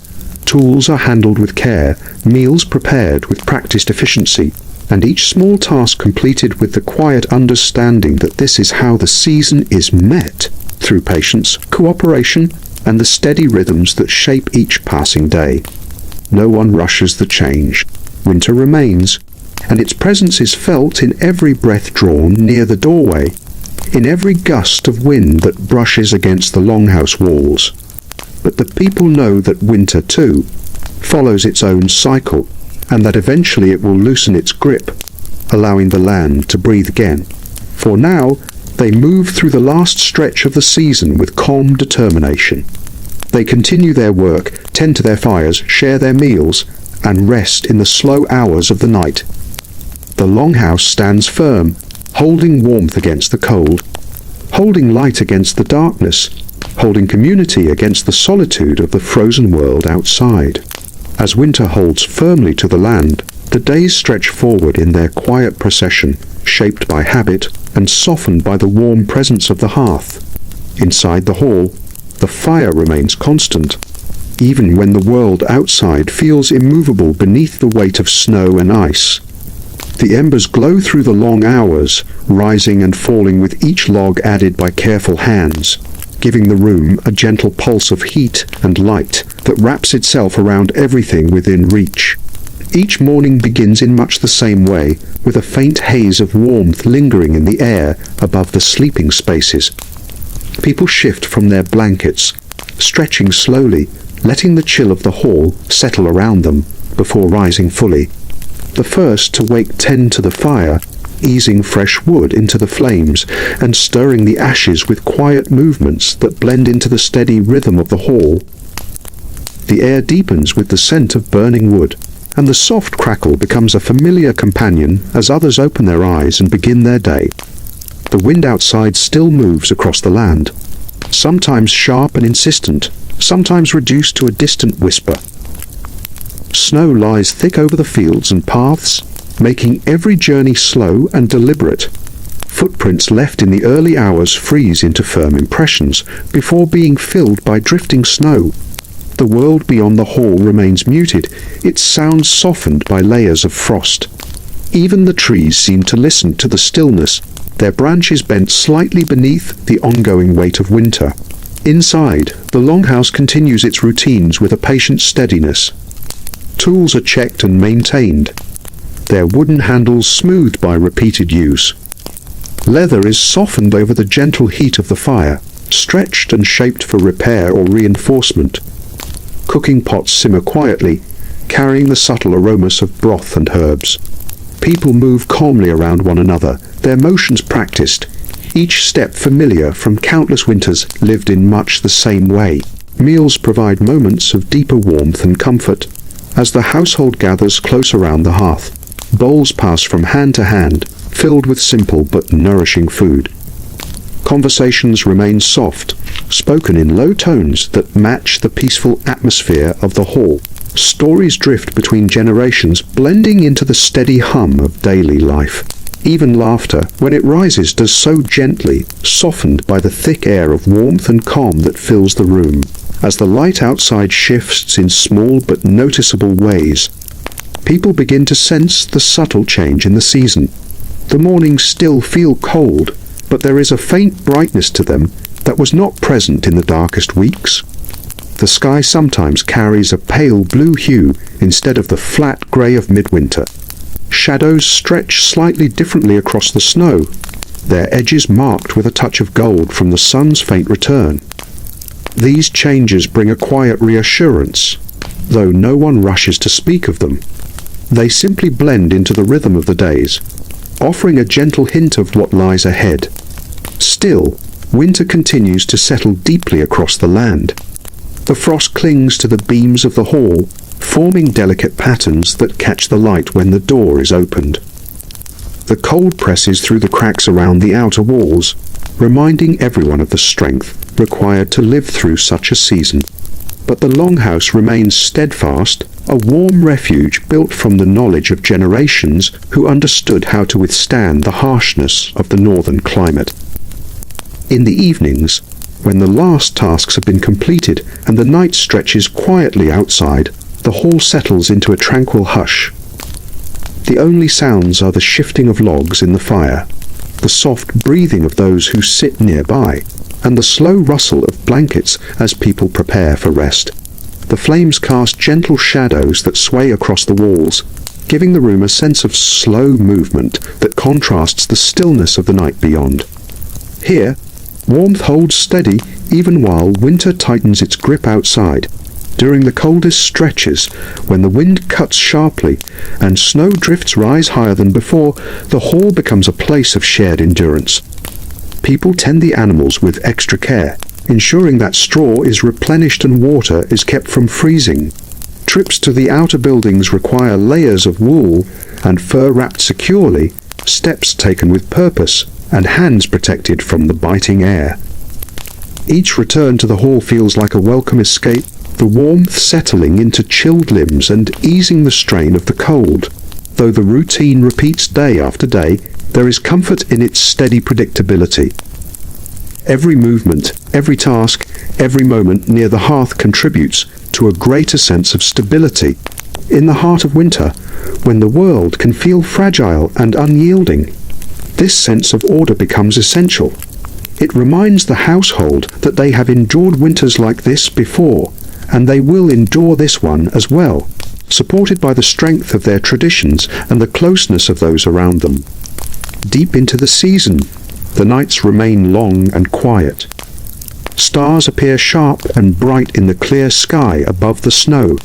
Tools are handled with care, meals prepared with practiced efficiency, and each small task completed with the quiet understanding that this is how the season is met, through patience, cooperation, and the steady rhythms that shape each passing day. No one rushes the change. Winter remains, and its presence is felt in every breath drawn near the doorway, in every gust of wind that brushes against the longhouse walls. But the people know that winter, too, follows its own cycle, and that eventually it will loosen its grip, allowing the land to breathe again. For now, they move through the last stretch of the season with calm determination. They continue their work, tend to their fires, share their meals, and rest in the slow hours of the night. The longhouse stands firm, holding warmth against the cold, holding light against the darkness, holding community against the solitude of the frozen world outside. As winter holds firmly to the land, the days stretch forward in their quiet procession, shaped by habit and softened by the warm presence of the hearth. Inside the hall, the fire remains constant, even when the world outside feels immovable beneath the weight of snow and ice. The embers glow through the long hours, rising and falling with each log added by careful hands, giving the room a gentle pulse of heat and light that wraps itself around everything within reach. Each morning begins in much the same way, with a faint haze of warmth lingering in the air above the sleeping spaces. People shift from their blankets, stretching slowly, letting the chill of the hall settle around them before rising fully. The first to wake tend to the fire, easing fresh wood into the flames and stirring the ashes with quiet movements that blend into the steady rhythm of the hall. The air deepens with the scent of burning wood, and the soft crackle becomes a familiar companion as others open their eyes and begin their day. The wind outside still moves across the land, sometimes sharp and insistent, sometimes reduced to a distant whisper. Snow lies thick over the fields and paths, making every journey slow and deliberate. Footprints left in the early hours freeze into firm impressions before being filled by drifting snow. The world beyond the hall remains muted, its sounds softened by layers of frost. Even the trees seem to listen to the stillness, their branches bent slightly beneath the ongoing weight of winter. Inside, the longhouse continues its routines with a patient steadiness. Tools are checked and maintained, their wooden handles smoothed by repeated use. Leather is softened over the gentle heat of the fire, stretched and shaped for repair or reinforcement. Cooking pots simmer quietly, carrying the subtle aromas of broth and herbs. People move calmly around one another, their motions practiced, each step familiar from countless winters lived in much the same way. Meals provide moments of deeper warmth and comfort. As the household gathers close around the hearth, bowls pass from hand to hand, filled with simple but nourishing food. Conversations remain soft, spoken in low tones that match the peaceful atmosphere of the hall. Stories drift between generations, blending into the steady hum of daily life. Even laughter, when it rises, does so gently, softened by the thick air of warmth and calm that fills the room. As the light outside shifts in small but noticeable ways, people begin to sense the subtle change in the season. The mornings still feel cold, but there is a faint brightness to them that was not present in the darkest weeks. The sky sometimes carries a pale blue hue instead of the flat grey of midwinter. Shadows stretch slightly differently across the snow, their edges marked with a touch of gold from the sun's faint return. These changes bring a quiet reassurance, though no one rushes to speak of them. They simply blend into the rhythm of the days, offering a gentle hint of what lies ahead. Still, winter continues to settle deeply across the land. The frost clings to the beams of the hall, forming delicate patterns that catch the light when the door is opened. The cold presses through the cracks around the outer walls, reminding everyone of the strength required to live through such a season. But the longhouse remains steadfast, a warm refuge built from the knowledge of generations who understood how to withstand the harshness of the northern climate. In the evenings, when the last tasks have been completed and the night stretches quietly outside, the hall settles into a tranquil hush. The only sounds are the shifting of logs in the fire, the soft breathing of those who sit nearby, and the slow rustle of blankets as people prepare for rest. The flames cast gentle shadows that sway across the walls, giving the room a sense of slow movement that contrasts the stillness of the night beyond. Here, warmth holds steady even while winter tightens its grip outside. During the coldest stretches, when the wind cuts sharply and snow drifts rise higher than before, the hall becomes a place of shared endurance. People tend the animals with extra care, ensuring that straw is replenished and water is kept from freezing. Trips to the outer buildings require layers of wool and fur wrapped securely, steps taken with purpose, and hands protected from the biting air. Each return to the hall feels like a welcome escape, the warmth settling into chilled limbs and easing the strain of the cold. Though the routine repeats day after day, there is comfort in its steady predictability. Every movement, every task, every moment near the hearth contributes to a greater sense of stability. In the heart of winter, when the world can feel fragile and unyielding, this sense of order becomes essential. It reminds the household that they have endured winters like this before, and they will endure this one as well, supported by the strength of their traditions and the closeness of those around them. Deep into the season, the nights remain long and quiet. Stars appear sharp and bright in the clear sky above the snow,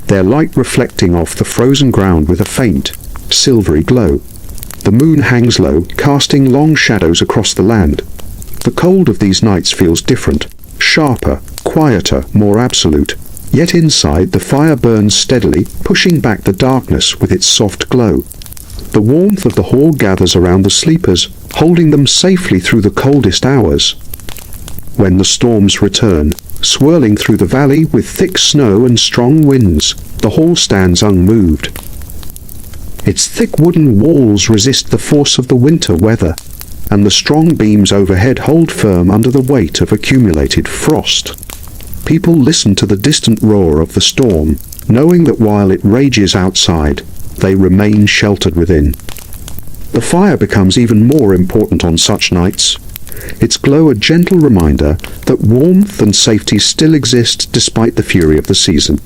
their light reflecting off the frozen ground with a faint, silvery glow. The moon hangs low, casting long shadows across the land. The cold of these nights feels different, sharper, quieter, more absolute. Yet inside, the fire burns steadily, pushing back the darkness with its soft glow. The warmth of the hall gathers around the sleepers, holding them safely through the coldest hours. When the storms return, swirling through the valley with thick snow and strong winds, the hall stands unmoved. Its thick wooden walls resist the force of the winter weather, and the strong beams overhead hold firm under the weight of accumulated frost. People listen to the distant roar of the storm, knowing that while it rages outside, they remain sheltered within. The fire becomes even more important on such nights, its glow a gentle reminder that warmth and safety still exist despite the fury of the season.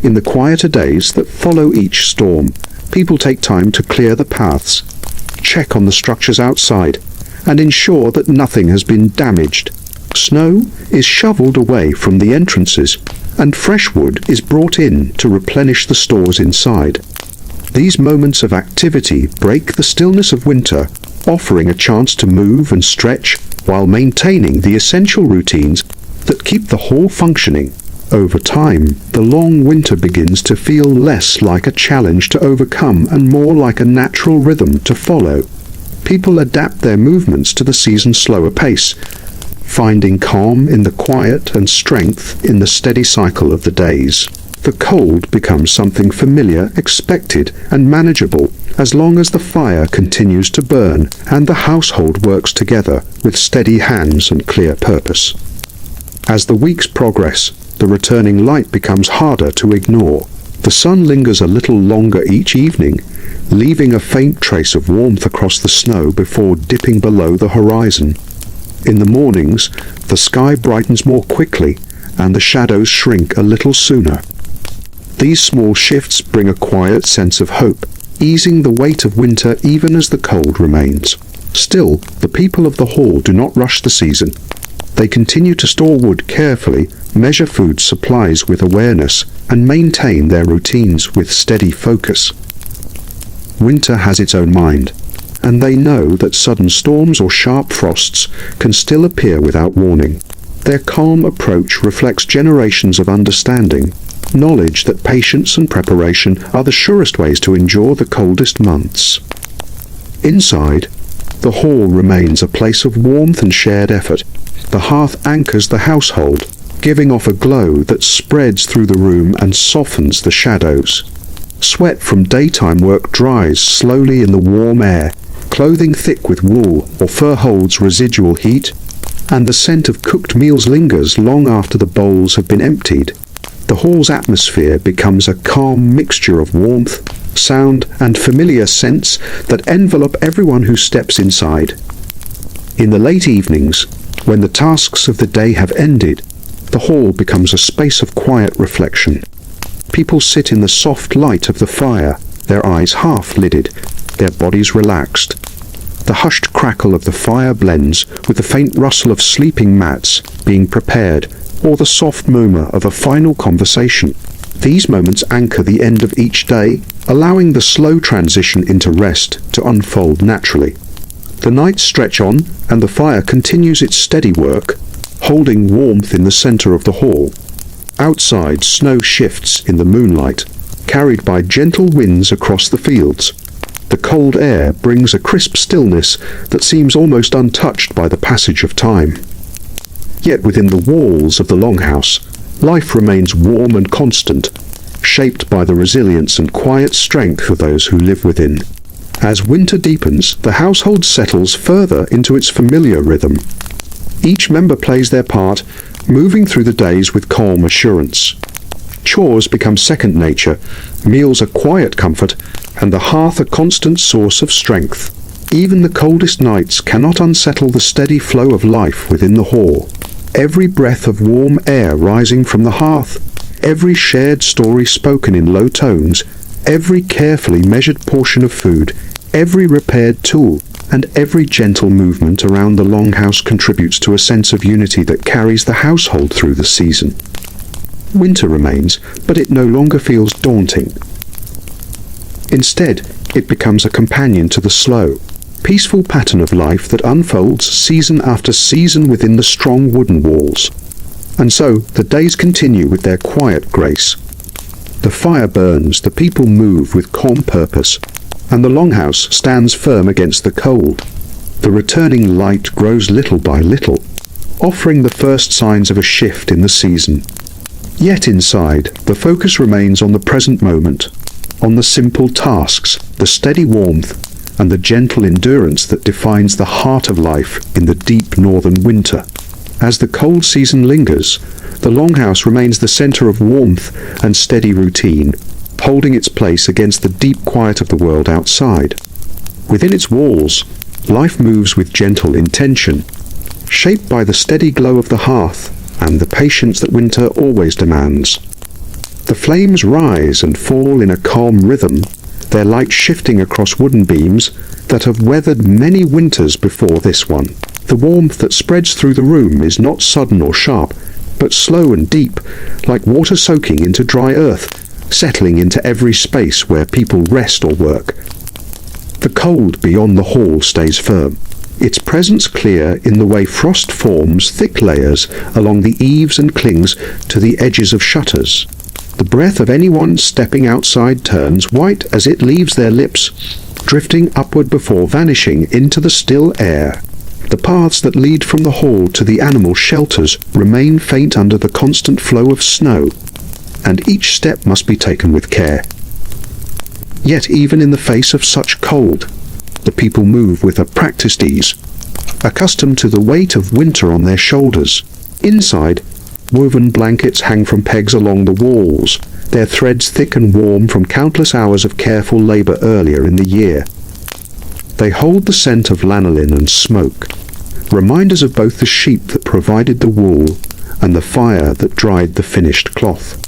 In the quieter days that follow each storm, people take time to clear the paths, check on the structures outside, and ensure that nothing has been damaged. Snow is shoveled away from the entrances, and fresh wood is brought in to replenish the stores inside. These moments of activity break the stillness of winter, offering a chance to move and stretch while maintaining the essential routines that keep the hall functioning. Over time, the long winter begins to feel less like a challenge to overcome and more like a natural rhythm to follow. People adapt their movements to the season's slower pace, finding calm in the quiet and strength in the steady cycle of the days. The cold becomes something familiar, expected, and manageable as long as the fire continues to burn and the household works together with steady hands and clear purpose. As the weeks progress, the returning light becomes harder to ignore. The sun lingers a little longer each evening, leaving a faint trace of warmth across the snow before dipping below the horizon. In the mornings, the sky brightens more quickly and the shadows shrink a little sooner. These small shifts bring a quiet sense of hope, easing the weight of winter even as the cold remains. Still, the people of the hall do not rush the season. They continue to store wood carefully, measure food supplies with awareness, and maintain their routines with steady focus. Winter has its own mind, and they know that sudden storms or sharp frosts can still appear without warning. Their calm approach reflects generations of understanding, knowledge that patience and preparation are the surest ways to endure the coldest months. Inside, the hall remains a place of warmth and shared effort. The hearth anchors the household, giving off a glow that spreads through the room and softens the shadows. Sweat from daytime work dries slowly in the warm air, clothing thick with wool or fur holds residual heat, and the scent of cooked meals lingers long after the bowls have been emptied. The hall's atmosphere becomes a calm mixture of warmth, sound, and familiar scents that envelop everyone who steps inside. In the late evenings, when the tasks of the day have ended, the hall becomes a space of quiet reflection. People sit in the soft light of the fire, their eyes half-lidded, their bodies relaxed. The hushed crackle of the fire blends with the faint rustle of sleeping mats being prepared, or the soft murmur of a final conversation. These moments anchor the end of each day, allowing the slow transition into rest to unfold naturally. The nights stretch on, and the fire continues its steady work, holding warmth in the center of the hall. Outside, snow shifts in the moonlight, carried by gentle winds across the fields. The cold air brings a crisp stillness that seems almost untouched by the passage of time. Yet within the walls of the longhouse, life remains warm and constant, shaped by the resilience and quiet strength of those who live within. As winter deepens, the household settles further into its familiar rhythm. Each member plays their part, moving through the days with calm assurance. Chores become second nature, meals a quiet comfort, and the hearth a constant source of strength. Even the coldest nights cannot unsettle the steady flow of life within the hall. Every breath of warm air rising from the hearth, every shared story spoken in low tones, every carefully measured portion of food, every repaired tool, and every gentle movement around the longhouse contributes to a sense of unity that carries the household through the season. Winter remains, but it no longer feels daunting. Instead, it becomes a companion to the slow, peaceful pattern of life that unfolds season after season within the strong wooden walls. And so, the days continue with their quiet grace. The fire burns, the people move with calm purpose, and the longhouse stands firm against the cold. The returning light grows little by little, offering the first signs of a shift in the season. Yet inside, the focus remains on the present moment, on the simple tasks, the steady warmth, and the gentle endurance that defines the heart of life in the deep northern winter. As the cold season lingers, the longhouse remains the center of warmth and steady routine, holding its place against the deep quiet of the world outside. Within its walls, life moves with gentle intention, shaped by the steady glow of the hearth and the patience that winter always demands. The flames rise and fall in a calm rhythm, their light shifting across wooden beams that have weathered many winters before this one. The warmth that spreads through the room is not sudden or sharp, but slow and deep, like water soaking into dry earth, settling into every space where people rest or work. The cold beyond the hall stays firm, its presence clear in the way frost forms thick layers along the eaves and clings to the edges of shutters. The breath of anyone stepping outside turns white as it leaves their lips, drifting upward before vanishing into the still air. The paths that lead from the hall to the animal shelters remain faint under the constant flow of snow, and each step must be taken with care. Yet even in the face of such cold, the people move with a practiced ease, accustomed to the weight of winter on their shoulders. Inside, woven blankets hang from pegs along the walls, their threads thick and warm from countless hours of careful labor earlier in the year. They hold the scent of lanolin and smoke, reminders of both the sheep that provided the wool and the fire that dried the finished cloth.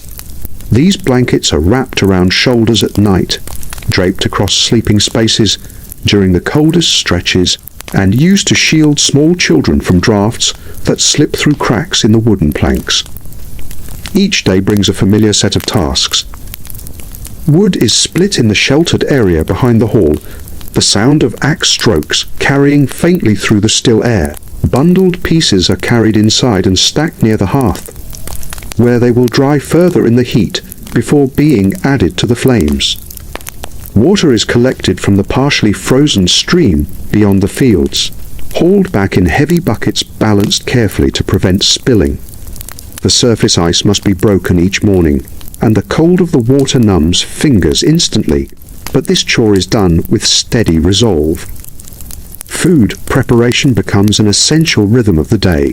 These blankets are wrapped around shoulders at night, draped across sleeping spaces during the coldest stretches, and used to shield small children from drafts that slip through cracks in the wooden planks. Each day brings a familiar set of tasks. Wood is split in the sheltered area behind the hall, the sound of axe strokes carrying faintly through the still air. Bundled pieces are carried inside and stacked near the hearth, where they will dry further in the heat before being added to the flames. Water is collected from the partially frozen stream beyond the fields, hauled back in heavy buckets balanced carefully to prevent spilling. The surface ice must be broken each morning, and the cold of the water numbs fingers instantly, but this chore is done with steady resolve. Food preparation becomes an essential rhythm of the day.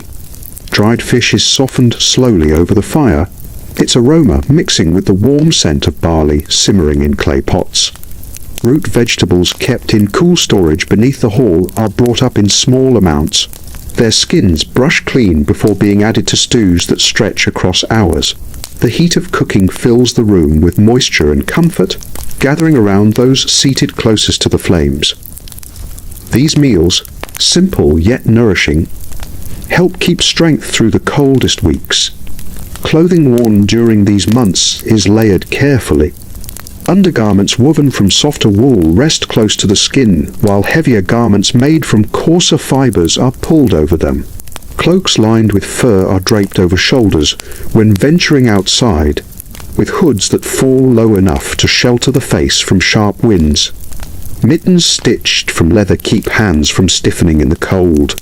Dried fish is softened slowly over the fire, its aroma mixing with the warm scent of barley simmering in clay pots. Root vegetables kept in cool storage beneath the hall are brought up in small amounts, their skins brushed clean before being added to stews that stretch across hours. The heat of cooking fills the room with moisture and comfort, gathering around those seated closest to the flames. These meals, simple yet nourishing, help keep strength through the coldest weeks. Clothing worn during these months is layered carefully. Undergarments woven from softer wool rest close to the skin, while heavier garments made from coarser fibers are pulled over them. Cloaks lined with fur are draped over shoulders when venturing outside, with hoods that fall low enough to shelter the face from sharp winds. Mittens stitched from leather keep hands from stiffening in the cold,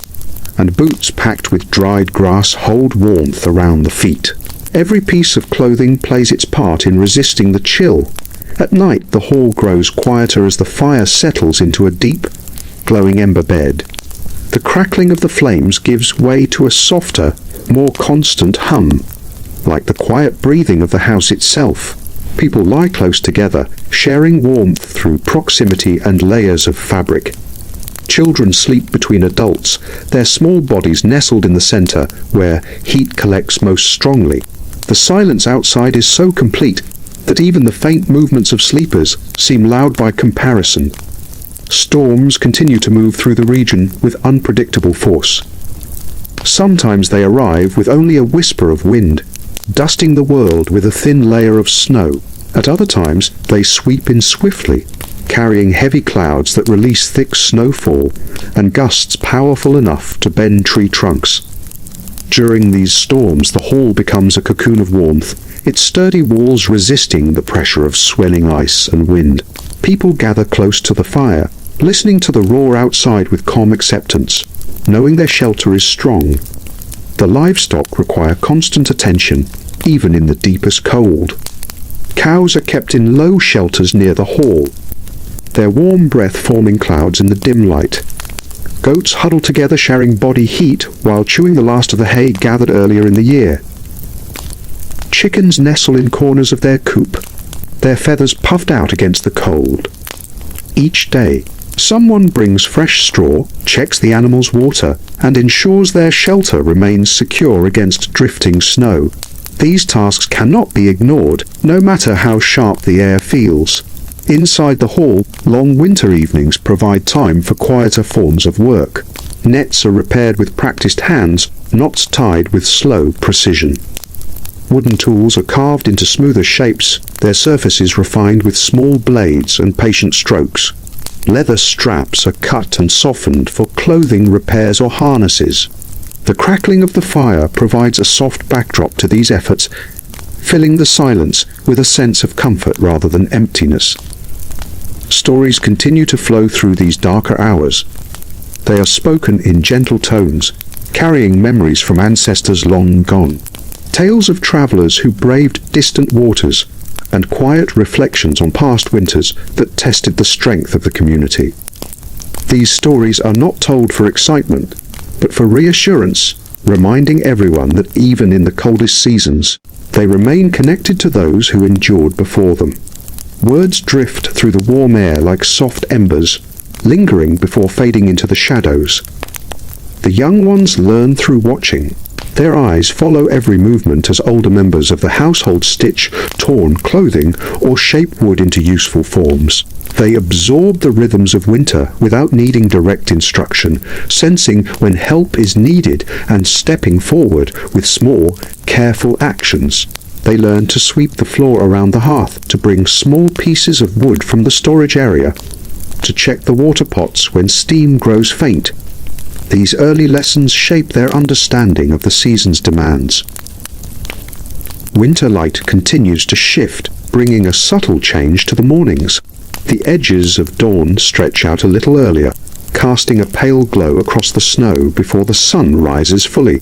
and boots packed with dried grass hold warmth around the feet. Every piece of clothing plays its part in resisting the chill. At night, the hall grows quieter as the fire settles into a deep, glowing ember bed. The crackling of the flames gives way to a softer, more constant hum, like the quiet breathing of the house itself. People lie close together, sharing warmth through proximity and layers of fabric. Children sleep between adults, their small bodies nestled in the center where heat collects most strongly. The silence outside is so complete that even the faint movements of sleepers seem loud by comparison. Storms continue to move through the region with unpredictable force. Sometimes they arrive with only a whisper of wind, dusting the world with a thin layer of snow. At other times, they sweep in swiftly, carrying heavy clouds that release thick snowfall and gusts powerful enough to bend tree trunks. During these storms, the hall becomes a cocoon of warmth, its sturdy walls resisting the pressure of swelling ice and wind. People gather close to the fire, listening to the roar outside with calm acceptance, knowing their shelter is strong. The livestock require constant attention, even in the deepest cold. Cows are kept in low shelters near the hall, their warm breath forming clouds in the dim light. Goats huddle together sharing body heat while chewing the last of the hay gathered earlier in the year. Chickens nestle in corners of their coop, their feathers puffed out against the cold. Each day, someone brings fresh straw, checks the animals' water, and ensures their shelter remains secure against drifting snow. These tasks cannot be ignored, no matter how sharp the air feels. Inside the hall, long winter evenings provide time for quieter forms of work. Nets are repaired with practiced hands, knots tied with slow precision. Wooden tools are carved into smoother shapes, their surfaces refined with small blades and patient strokes. Leather straps are cut and softened for clothing repairs or harnesses. The crackling of the fire provides a soft backdrop to these efforts, filling the silence with a sense of comfort rather than emptiness. Stories continue to flow through these darker hours. They are spoken in gentle tones, carrying memories from ancestors long gone. Tales of travelers who braved distant waters, and quiet reflections on past winters that tested the strength of the community. These stories are not told for excitement, but for reassurance, reminding everyone that even in the coldest seasons, they remain connected to those who endured before them. Words drift through the warm air like soft embers, lingering before fading into the shadows. The young ones learn through watching. Their eyes follow every movement as older members of the household stitch torn clothing or shape wood into useful forms. They absorb the rhythms of winter without needing direct instruction, sensing when help is needed and stepping forward with small, careful actions. They learn to sweep the floor around the hearth, to bring small pieces of wood from the storage area, to check the water pots when steam grows faint. These early lessons shape their understanding of the season's demands. Winter light continues to shift, bringing a subtle change to the mornings. The edges of dawn stretch out a little earlier, casting a pale glow across the snow before the sun rises fully.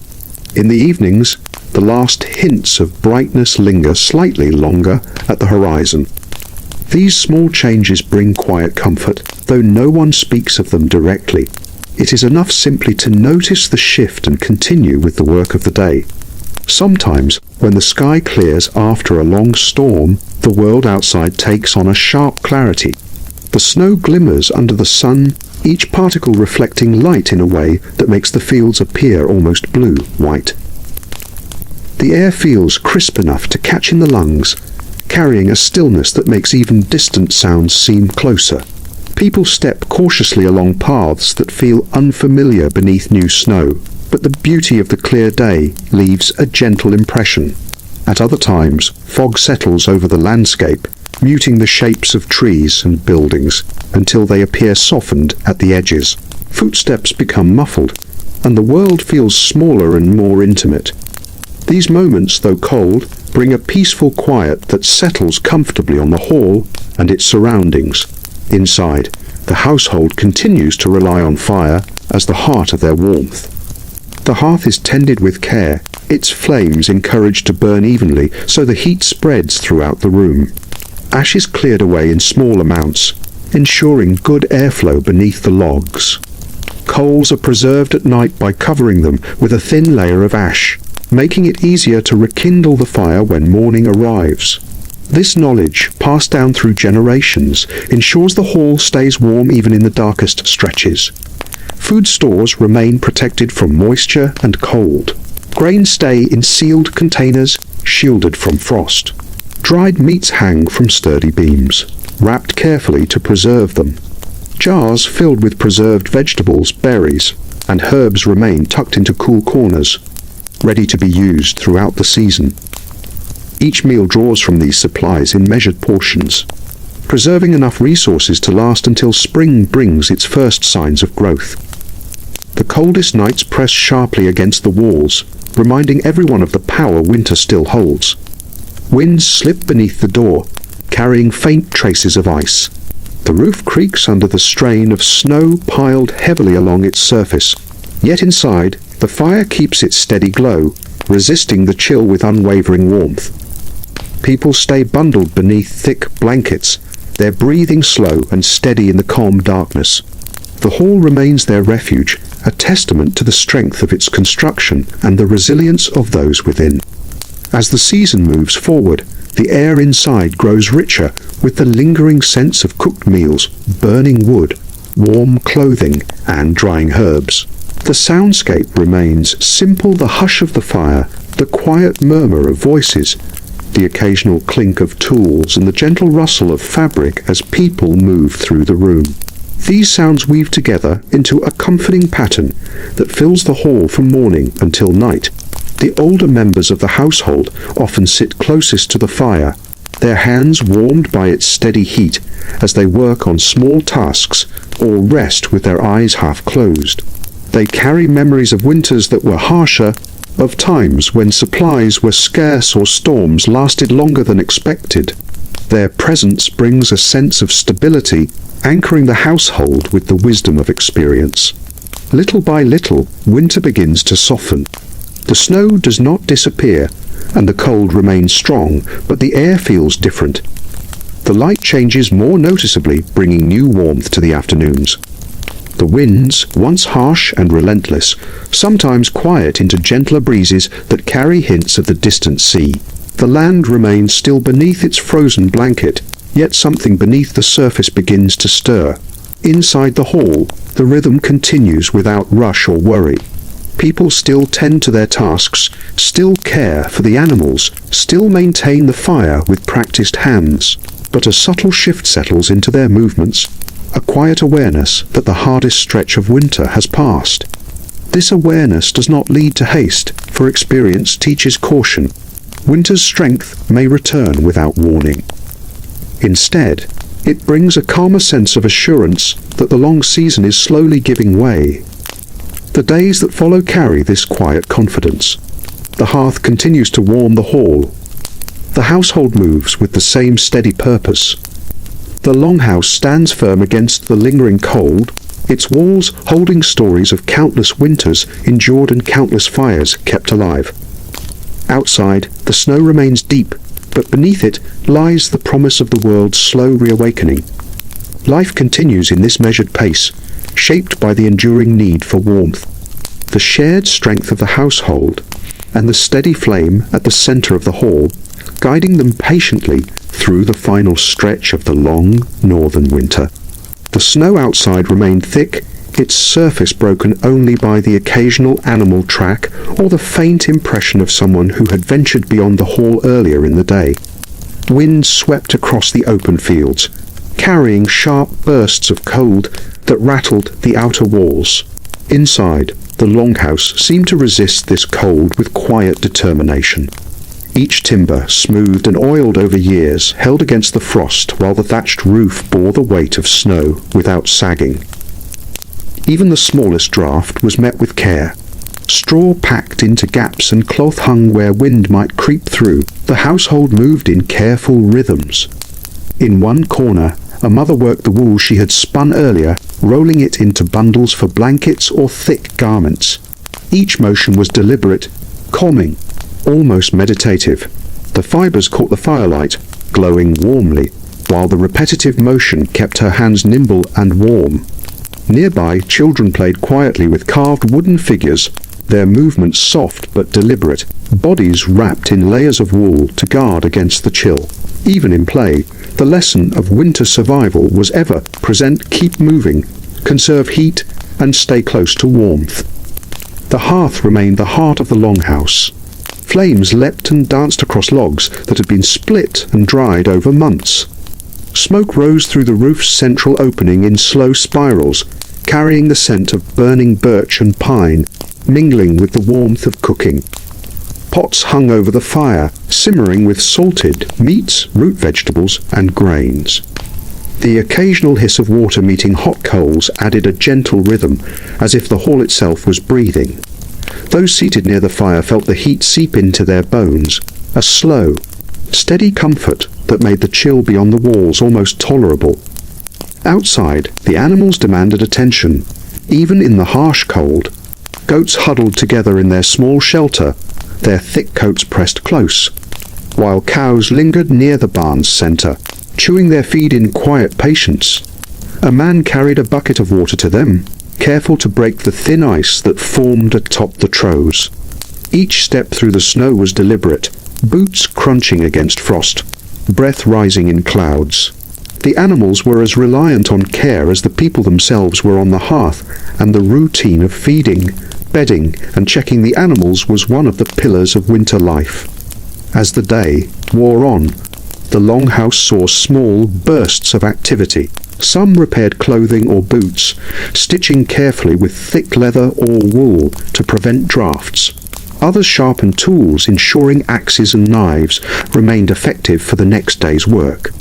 In the evenings, the last hints of brightness linger slightly longer at the horizon. These small changes bring quiet comfort, though no one speaks of them directly. It is enough simply to notice the shift and continue with the work of the day. Sometimes, when the sky clears after a long storm, the world outside takes on a sharp clarity. The snow glimmers under the sun, each particle reflecting light in a way that makes the fields appear almost blue-white. The air feels crisp enough to catch in the lungs, carrying a stillness that makes even distant sounds seem closer. People step cautiously along paths that feel unfamiliar beneath new snow, but the beauty of the clear day leaves a gentle impression. At other times, fog settles over the landscape, muting the shapes of trees and buildings until they appear softened at the edges. Footsteps become muffled, and the world feels smaller and more intimate. These moments, though cold, bring a peaceful quiet that settles comfortably on the hall and its surroundings. Inside, the household continues to rely on fire as the heart of their warmth. The hearth is tended with care, its flames encouraged to burn evenly so the heat spreads throughout the room. Ash is cleared away in small amounts, ensuring good airflow beneath the logs. Coals are preserved at night by covering them with a thin layer of ash, making it easier to rekindle the fire when morning arrives. This knowledge, passed down through generations, ensures the hall stays warm even in the darkest stretches. Food stores remain protected from moisture and cold. Grains stay in sealed containers, shielded from frost. Dried meats hang from sturdy beams, wrapped carefully to preserve them. Jars filled with preserved vegetables, berries, and herbs remain tucked into cool corners, ready to be used throughout the season. Each meal draws from these supplies in measured portions, preserving enough resources to last until spring brings its first signs of growth. The coldest nights press sharply against the walls, reminding everyone of the power winter still holds. Winds slip beneath the door, carrying faint traces of ice. The roof creaks under the strain of snow piled heavily along its surface. Yet inside, the fire keeps its steady glow, resisting the chill with unwavering warmth. People stay bundled beneath thick blankets, their breathing slow and steady in the calm darkness. The hall remains their refuge, a testament to the strength of its construction and the resilience of those within. As the season moves forward, the air inside grows richer with the lingering sense of cooked meals, burning wood, warm clothing, and drying herbs. The soundscape remains simple, the hush of the fire, the quiet murmur of voices, the occasional clink of tools, and the gentle rustle of fabric as people move through the room. These sounds weave together into a comforting pattern that fills the hall from morning until night. The older members of the household often sit closest to the fire, their hands warmed by its steady heat as they work on small tasks or rest with their eyes half closed. They carry memories of winters that were harsher, of times when supplies were scarce or storms lasted longer than expected. Their presence brings a sense of stability, anchoring the household with the wisdom of experience. Little by little, winter begins to soften. The snow does not disappear, and the cold remains strong, but the air feels different. The light changes more noticeably, bringing new warmth to the afternoons. The winds, once harsh and relentless, sometimes quiet into gentler breezes that carry hints of the distant sea. The land remains still beneath its frozen blanket, yet something beneath the surface begins to stir. Inside the hall, the rhythm continues without rush or worry. People still tend to their tasks, still care for the animals, still maintain the fire with practiced hands. But a subtle shift settles into their movements, a quiet awareness that the hardest stretch of winter has passed. This awareness does not lead to haste, for experience teaches caution. Winter's strength may return without warning. Instead, it brings a calmer sense of assurance that the long season is slowly giving way. The days that follow carry this quiet confidence. The hearth continues to warm the hall. The household moves with the same steady purpose. The longhouse stands firm against the lingering cold, its walls holding stories of countless winters endured and countless fires kept alive. Outside, the snow remains deep, but beneath it lies the promise of the world's slow reawakening. Life continues in this measured pace, shaped by the enduring need for warmth. The shared strength of the household, and the steady flame at the center of the hall, guiding them patiently through the final stretch of the long northern winter. The snow outside remained thick, its surface broken only by the occasional animal track or the faint impression of someone who had ventured beyond the hall earlier in the day. Wind swept across the open fields, carrying sharp bursts of cold that rattled the outer walls. Inside, the longhouse seemed to resist this cold with quiet determination. Each timber, smoothed and oiled over years, held against the frost while the thatched roof bore the weight of snow without sagging. Even the smallest draft was met with care. Straw packed into gaps and cloth hung where wind might creep through, the household moved in careful rhythms. In one corner, a mother worked the wool she had spun earlier, rolling it into bundles for blankets or thick garments. Each motion was deliberate, calming, almost meditative. The fibers caught the firelight, glowing warmly, while the repetitive motion kept her hands nimble and warm. Nearby, children played quietly with carved wooden figures, their movements soft but deliberate, bodies wrapped in layers of wool to guard against the chill. Even in play, the lesson of winter survival was ever present: keep moving, conserve heat, and stay close to warmth. The hearth remained the heart of the longhouse. Flames leapt and danced across logs that had been split and dried over months. Smoke rose through the roof's central opening in slow spirals, carrying the scent of burning birch and pine, mingling with the warmth of cooking. Pots hung over the fire, simmering with salted meats, root vegetables, and grains. The occasional hiss of water meeting hot coals added a gentle rhythm, as if the hall itself was breathing. Those seated near the fire felt the heat seep into their bones, a slow, steady comfort that made the chill beyond the walls almost tolerable. Outside, the animals demanded attention, even in the harsh cold. Goats huddled together in their small shelter, their thick coats pressed close, while cows lingered near the barn's center, chewing their feed in quiet patience. A man carried a bucket of water to them, careful to break the thin ice that formed atop the troughs. Each step through the snow was deliberate, boots crunching against frost, breath rising in clouds. The animals were as reliant on care as the people themselves were on the hearth, and the routine of feeding, bedding, and checking the animals was one of the pillars of winter life. As the day wore on, the longhouse saw small bursts of activity. Some repaired clothing or boots, stitching carefully with thick leather or wool to prevent drafts. Others sharpened tools, ensuring axes and knives remained effective for the next day's work.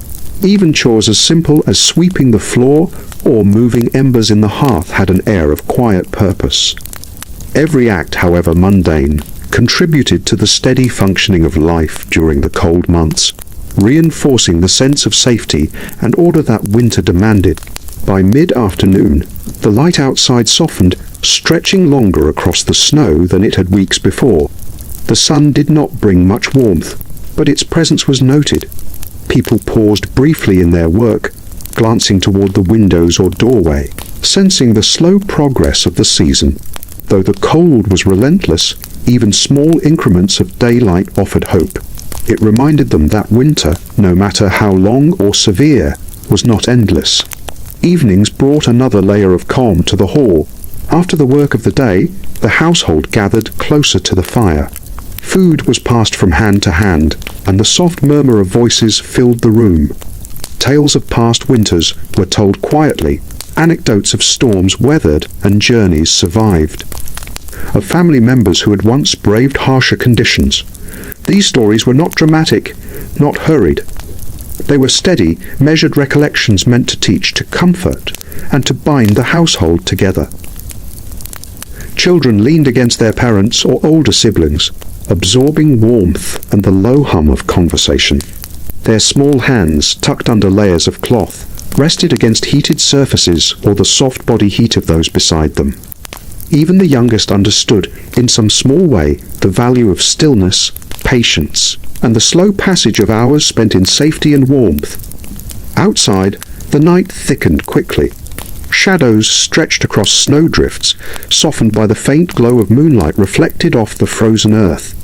Even chores as simple as sweeping the floor or moving embers in the hearth had an air of quiet purpose. Every act, however mundane, contributed to the steady functioning of life during the cold months, reinforcing the sense of safety and order that winter demanded. By mid-afternoon, the light outside softened, stretching longer across the snow than it had weeks before. The sun did not bring much warmth, but its presence was noted. People paused briefly in their work, glancing toward the windows or doorway, sensing the slow progress of the season. Though the cold was relentless, even small increments of daylight offered hope. It reminded them that winter, no matter how long or severe, was not endless. Evenings brought another layer of calm to the hall. After the work of the day, the household gathered closer to the fire. Food was passed from hand to hand, and the soft murmur of voices filled the room. Tales of past winters were told quietly, anecdotes of storms weathered and journeys survived. Of family members who had once braved harsher conditions. These stories were not dramatic, not hurried. They were steady, measured recollections meant to teach, to comfort, and to bind the household together. Children leaned against their parents or older siblings, absorbing warmth and the low hum of conversation. Their small hands, tucked under layers of cloth, rested against heated surfaces or the soft body heat of those beside them. Even the youngest understood, in some small way, the value of stillness, patience, and the slow passage of hours spent in safety and warmth. Outside, the night thickened quickly. Shadows stretched across snowdrifts, softened by the faint glow of moonlight reflected off the frozen earth.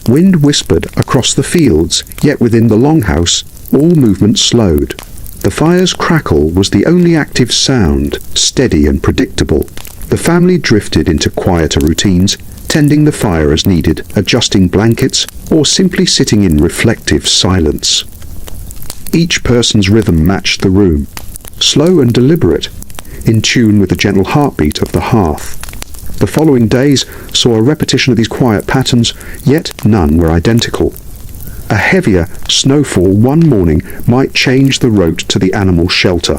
Wind whispered across the fields, yet within the longhouse, all movement slowed. The fire's crackle was the only active sound, steady and predictable. The family drifted into quieter routines, tending the fire as needed, adjusting blankets, or simply sitting in reflective silence. Each person's rhythm matched the room, slow and deliberate, in tune with the gentle heartbeat of the hearth. The following days saw a repetition of these quiet patterns, yet none were identical. A heavier snowfall one morning might change the route to the animal shelter.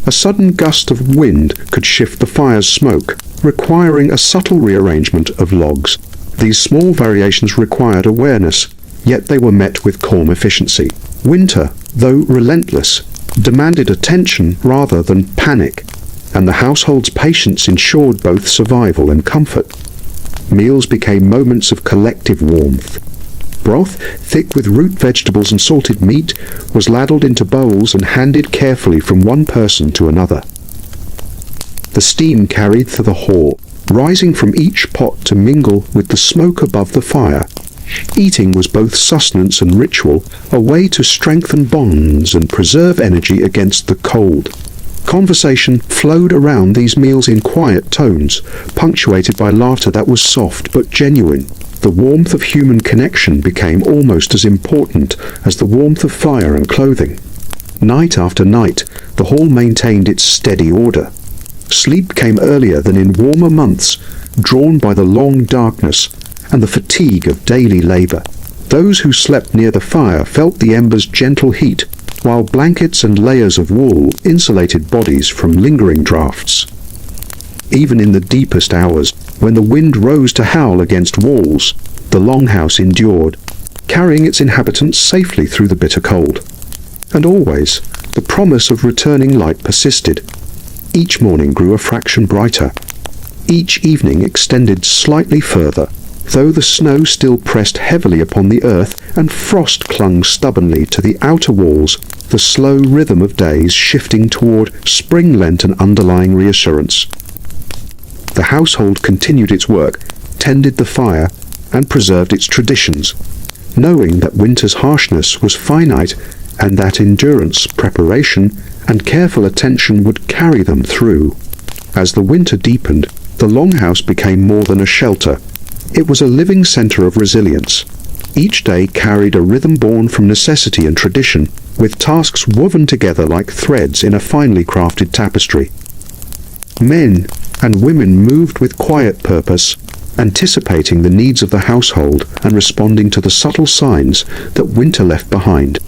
A sudden gust of wind could shift the fire's smoke, requiring a subtle rearrangement of logs. These small variations required awareness, yet they were met with calm efficiency. Winter, though relentless, demanded attention rather than panic, and the household's patience ensured both survival and comfort. Meals became moments of collective warmth. Broth, thick with root vegetables and salted meat, was ladled into bowls and handed carefully from one person to another. The steam carried through the hall, rising from each pot to mingle with the smoke above the fire. Eating was both sustenance and ritual, a way to strengthen bonds and preserve energy against the cold. Conversation flowed around these meals in quiet tones, punctuated by laughter that was soft but genuine. The warmth of human connection became almost as important as the warmth of fire and clothing. Night after night, the hall maintained its steady order. Sleep came earlier than in warmer months, drawn by the long darkness and the fatigue of daily labor. Those who slept near the fire felt the embers' gentle heat, while blankets and layers of wool insulated bodies from lingering drafts. Even in the deepest hours, when the wind rose to howl against walls, the longhouse endured, carrying its inhabitants safely through the bitter cold. And always, the promise of returning light persisted. Each morning grew a fraction brighter. Each evening extended slightly further, though the snow still pressed heavily upon the earth and frost clung stubbornly to the outer walls, the slow rhythm of days shifting toward spring lent an underlying reassurance. The household continued its work, tended the fire, and preserved its traditions, knowing that winter's harshness was finite and that endurance, preparation, and careful attention would carry them through. As the winter deepened, the longhouse became more than a shelter. It was a living center of resilience. Each day carried a rhythm born from necessity and tradition, with tasks woven together like threads in a finely crafted tapestry. Men and women moved with quiet purpose, anticipating the needs of the household and responding to the subtle signs that winter left behind.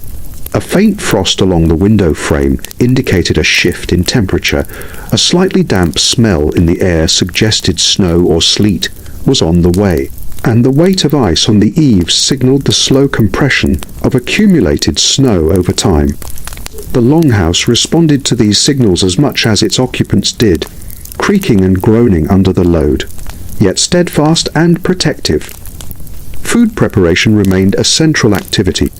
A faint frost along the window frame indicated a shift in temperature. A slightly damp smell in the air suggested snow or sleet was on the way, and the weight of ice on the eaves signaled the slow compression of accumulated snow over time. The longhouse responded to these signals as much as its occupants did, creaking and groaning under the load, yet steadfast and protective. Food preparation remained a central activity.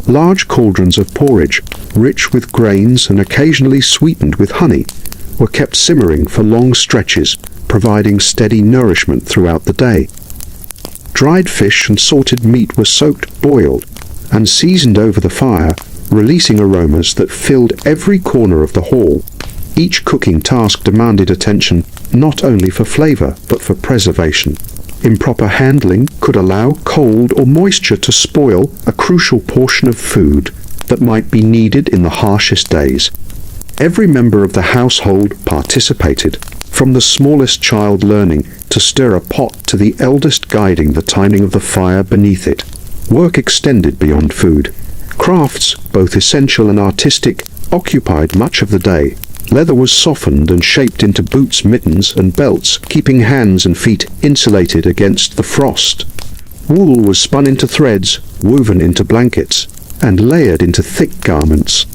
Large cauldrons of porridge, rich with grains and occasionally sweetened with honey, were kept simmering for long stretches, providing steady nourishment throughout the day. Dried fish and salted meat were soaked, boiled, and seasoned over the fire, releasing aromas that filled every corner of the hall. Each cooking task demanded attention, not only for flavor, but for preservation. Improper handling could allow cold or moisture to spoil a crucial portion of food that might be needed in the harshest days. Every member of the household participated, from the smallest child learning to stir a pot to the eldest guiding the timing of the fire beneath it. Work extended beyond food. Crafts, both essential and artistic, occupied much of the day. Leather was softened and shaped into boots, mittens, and belts, keeping hands and feet insulated against the frost. Wool was spun into threads, woven into blankets, and layered into thick garments.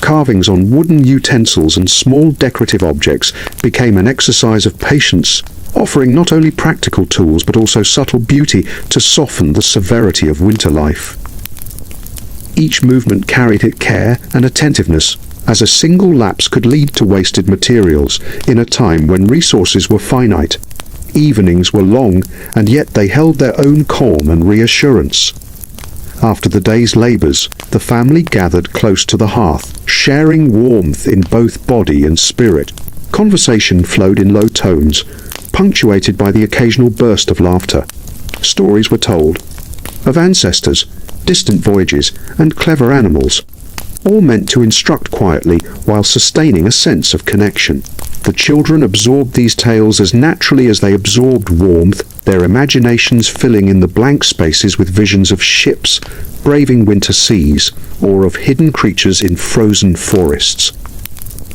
Carvings on wooden utensils and small decorative objects became an exercise of patience, offering not only practical tools but also subtle beauty to soften the severity of winter life. Each movement carried its care and attentiveness, as a single lapse could lead to wasted materials in a time when resources were finite. Evenings were long, and yet they held their own calm and reassurance. After the day's labors, the family gathered close to the hearth, sharing warmth in both body and spirit. Conversation flowed in low tones, punctuated by the occasional burst of laughter. Stories were told of ancestors, distant voyages, and clever animals, all meant to instruct quietly while sustaining a sense of connection. The children absorbed these tales as naturally as they absorbed warmth, their imaginations filling in the blank spaces with visions of ships braving winter seas or of hidden creatures in frozen forests.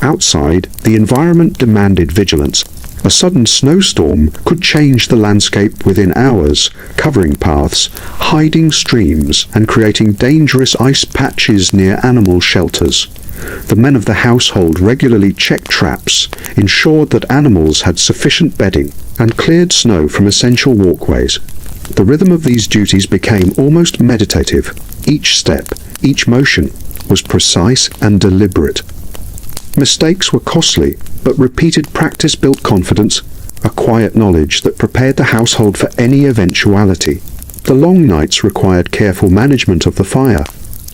Outside, the environment demanded vigilance. A sudden snowstorm could change the landscape within hours, covering paths, hiding streams, and creating dangerous ice patches near animal shelters. The men of the household regularly checked traps, ensured that animals had sufficient bedding, and cleared snow from essential walkways. The rhythm of these duties became almost meditative. Each step, each motion, was precise and deliberate. Mistakes were costly, but repeated practice built confidence, a quiet knowledge that prepared the household for any eventuality. The long nights required careful management of the fire.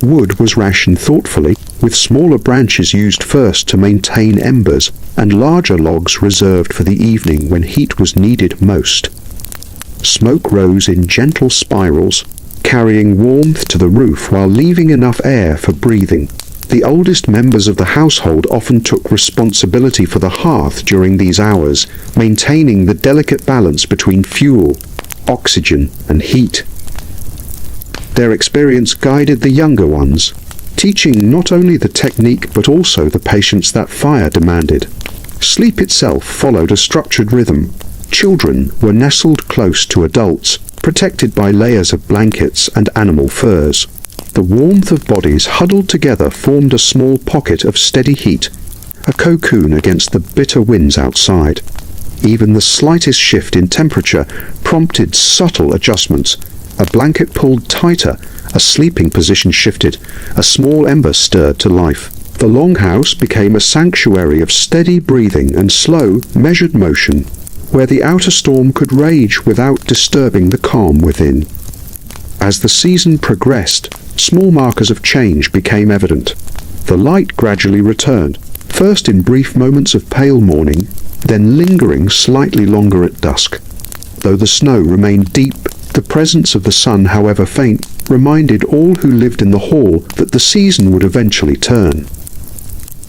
Wood was rationed thoughtfully, with smaller branches used first to maintain embers, and larger logs reserved for the evening when heat was needed most. Smoke rose in gentle spirals, carrying warmth to the roof while leaving enough air for breathing. The oldest members of the household often took responsibility for the hearth during these hours, maintaining the delicate balance between fuel, oxygen, and heat. Their experience guided the younger ones, teaching not only the technique but also the patience that fire demanded. Sleep itself followed a structured rhythm. Children were nestled close to adults, protected by layers of blankets and animal furs. The warmth of bodies huddled together formed a small pocket of steady heat, a cocoon against the bitter winds outside. Even the slightest shift in temperature prompted subtle adjustments. A blanket pulled tighter, a sleeping position shifted, a small ember stirred to life. The longhouse became a sanctuary of steady breathing and slow, measured motion, where the outer storm could rage without disturbing the calm within. As the season progressed, small markers of change became evident. The light gradually returned, first in brief moments of pale morning, then lingering slightly longer at dusk. Though the snow remained deep The presence of the sun, however faint, reminded all who lived in the hall that the season would eventually turn.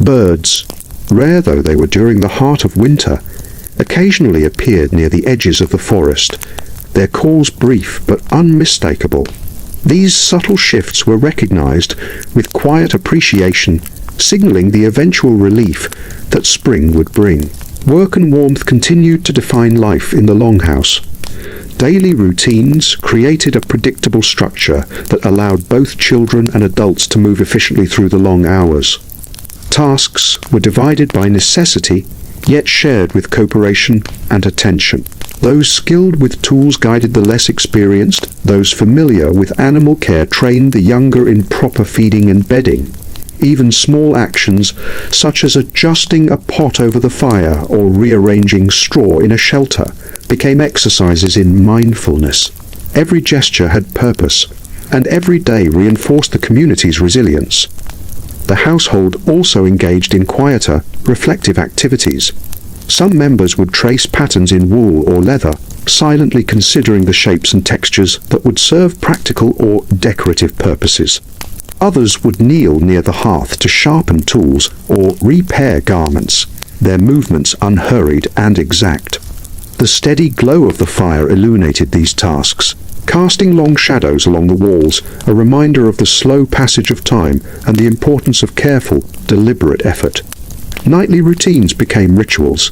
Birds, rare though they were during the heart of winter, occasionally appeared near the edges of the forest, their calls brief but unmistakable. These subtle shifts were recognized with quiet appreciation, signaling the eventual relief that spring would bring. Work and warmth continued to define life in the longhouse. Daily routines created a predictable structure that allowed both children and adults to move efficiently through the long hours. Tasks were divided by necessity, yet shared with cooperation and attention. Those skilled with tools guided the less experienced, those familiar with animal care trained the younger in proper feeding and bedding. Even small actions, such as adjusting a pot over the fire or rearranging straw in a shelter, became exercises in mindfulness. Every gesture had purpose, and every day reinforced the community's resilience. The household also engaged in quieter, reflective activities. Some members would trace patterns in wool or leather, silently considering the shapes and textures that would serve practical or decorative purposes. Others would kneel near the hearth to sharpen tools or repair garments, their movements unhurried and exact. The steady glow of the fire illuminated these tasks, casting long shadows along the walls, a reminder of the slow passage of time and the importance of careful, deliberate effort. Nightly routines became rituals.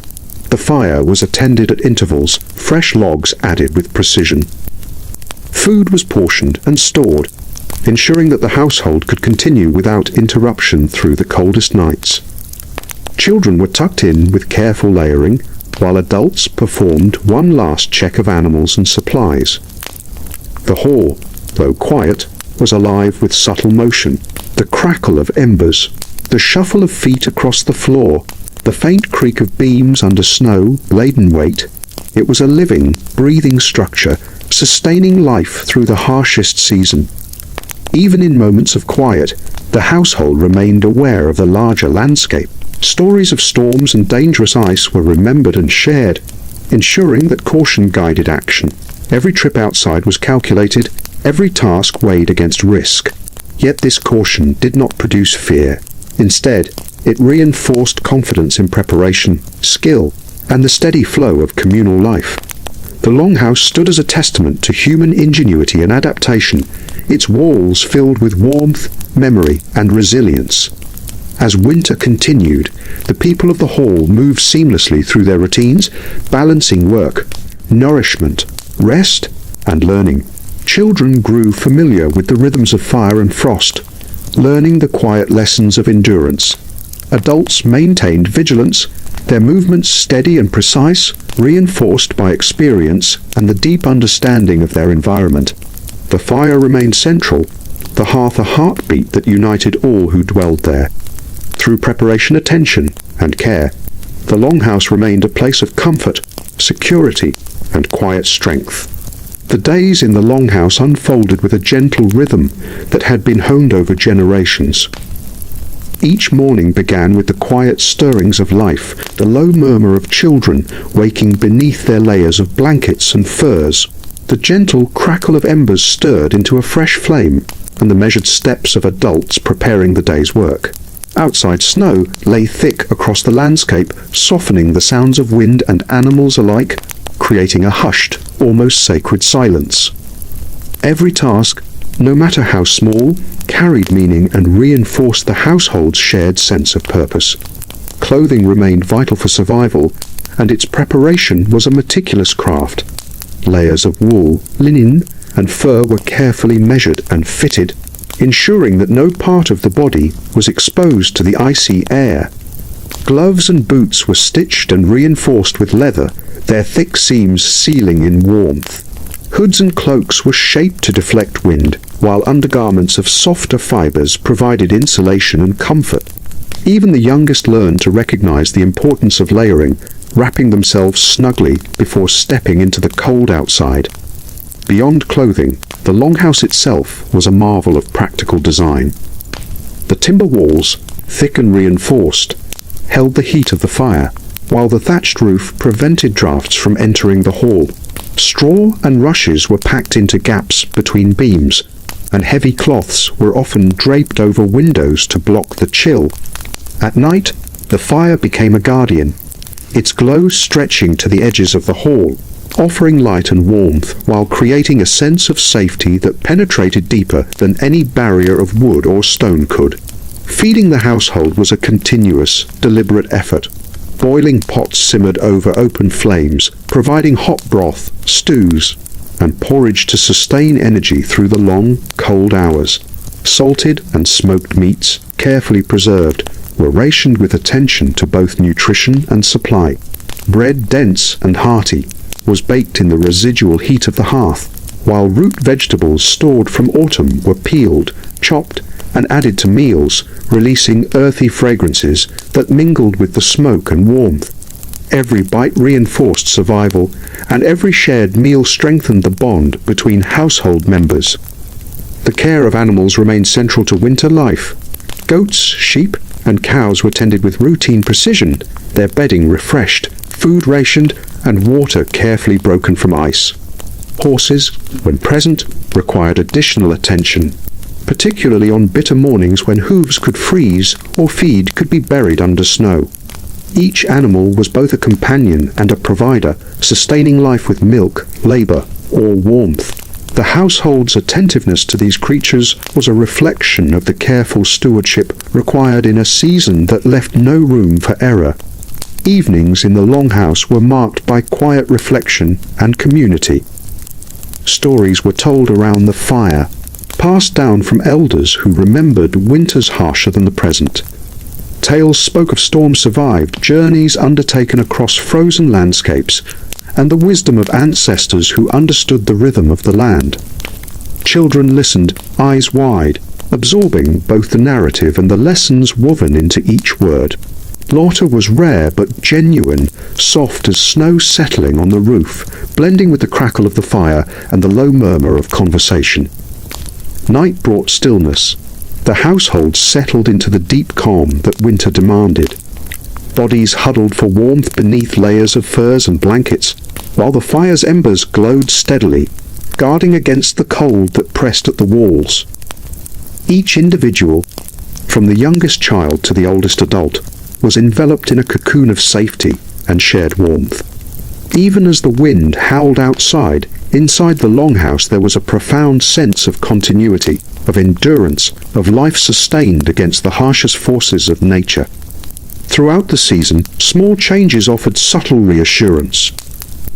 The fire was attended at intervals, fresh logs added with precision. Food was portioned and stored, ensuring that the household could continue without interruption through the coldest nights. Children were tucked in with careful layering, while adults performed one last check of animals and supplies. The hall, though quiet, was alive with subtle motion, the crackle of embers, the shuffle of feet across the floor, the faint creak of beams under snow-laden weight. It was a living, breathing structure, sustaining life through the harshest season. Even in moments of quiet, the household remained aware of the larger landscape. Stories of storms and dangerous ice were remembered and shared, ensuring that caution guided action. Every trip outside was calculated, every task weighed against risk. Yet this caution did not produce fear. Instead, it reinforced confidence in preparation, skill, and the steady flow of communal life. The longhouse stood as a testament to human ingenuity and adaptation, its walls filled with warmth, memory, and resilience. As winter continued, the people of the hall moved seamlessly through their routines, balancing work, nourishment, rest, and learning. Children grew familiar with the rhythms of fire and frost, learning the quiet lessons of endurance. Adults maintained vigilance, their movements steady and precise, reinforced by experience and the deep understanding of their environment. The fire remained central, the hearth a heartbeat that united all who dwelled there. Through preparation, attention, and care, the longhouse remained a place of comfort, security, and quiet strength. The days in the longhouse unfolded with a gentle rhythm that had been honed over generations. Each morning began with the quiet stirrings of life, the low murmur of children waking beneath their layers of blankets and furs. The gentle crackle of embers stirred into a fresh flame, and the measured steps of adults preparing the day's work. Outside, snow lay thick across the landscape, softening the sounds of wind and animals alike, creating a hushed, almost sacred silence. Every task, no matter how small, carried meaning and reinforced the household's shared sense of purpose. Clothing remained vital for survival, and its preparation was a meticulous craft. Layers of wool, linen, and fur were carefully measured and fitted, ensuring that no part of the body was exposed to the icy air. Gloves and boots were stitched and reinforced with leather, their thick seams sealing in warmth. Hoods and cloaks were shaped to deflect wind, while undergarments of softer fibers provided insulation and comfort. Even the youngest learned to recognize the importance of layering, wrapping themselves snugly before stepping into the cold outside. Beyond clothing, the longhouse itself was a marvel of practical design. The timber walls, thick and reinforced, held the heat of the fire, while the thatched roof prevented drafts from entering the hall. Straw and rushes were packed into gaps between beams, and heavy cloths were often draped over windows to block the chill. At night, the fire became a guardian, its glow stretching to the edges of the hall, offering light and warmth while creating a sense of safety that penetrated deeper than any barrier of wood or stone could. Feeding the household was a continuous, deliberate effort. Boiling pots simmered over open flames, providing hot broth, stews, and porridge to sustain energy through the long, cold hours. Salted and smoked meats, carefully preserved, were rationed with attention to both nutrition and supply. Bread, dense and hearty, was baked in the residual heat of the hearth, while root vegetables stored from autumn were peeled, chopped, and added to meals, releasing earthy fragrances that mingled with the smoke and warmth. Every bite reinforced survival, and every shared meal strengthened the bond between household members. The care of animals remained central to winter life. Goats, sheep, and cows were tended with routine precision, their bedding refreshed, food rationed, and water carefully broken from ice. Horses, when present, required additional attention, particularly on bitter mornings when hooves could freeze or feed could be buried under snow. Each animal was both a companion and a provider, sustaining life with milk, labor, or warmth. The household's attentiveness to these creatures was a reflection of the careful stewardship required in a season that left no room for error. Evenings in the longhouse were marked by quiet reflection and community. Stories were told around the fire, passed down from elders who remembered winters harsher than the present. Tales spoke of storms survived, journeys undertaken across frozen landscapes, and the wisdom of ancestors who understood the rhythm of the land. Children listened, eyes wide, absorbing both the narrative and the lessons woven into each word. Laughter was rare but genuine, soft as snow settling on the roof, blending with the crackle of the fire and the low murmur of conversation. Night brought stillness. The household settled into the deep calm that winter demanded. Bodies huddled for warmth beneath layers of furs and blankets, while the fire's embers glowed steadily, guarding against the cold that pressed at the walls. Each individual, from the youngest child to the oldest adult, was enveloped in a cocoon of safety and shared warmth. Even as the wind howled outside, inside the longhouse there was a profound sense of continuity, of endurance, of life sustained against the harshest forces of nature. Throughout the season, small changes offered subtle reassurance.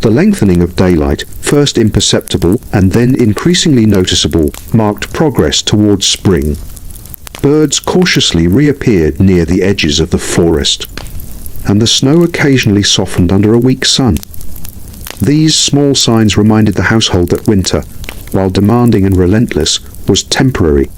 The lengthening of daylight, first imperceptible and then increasingly noticeable, marked progress towards spring. Birds cautiously reappeared near the edges of the forest, and the snow occasionally softened under a weak sun. These small signs reminded the household that winter, while demanding and relentless, was temporary.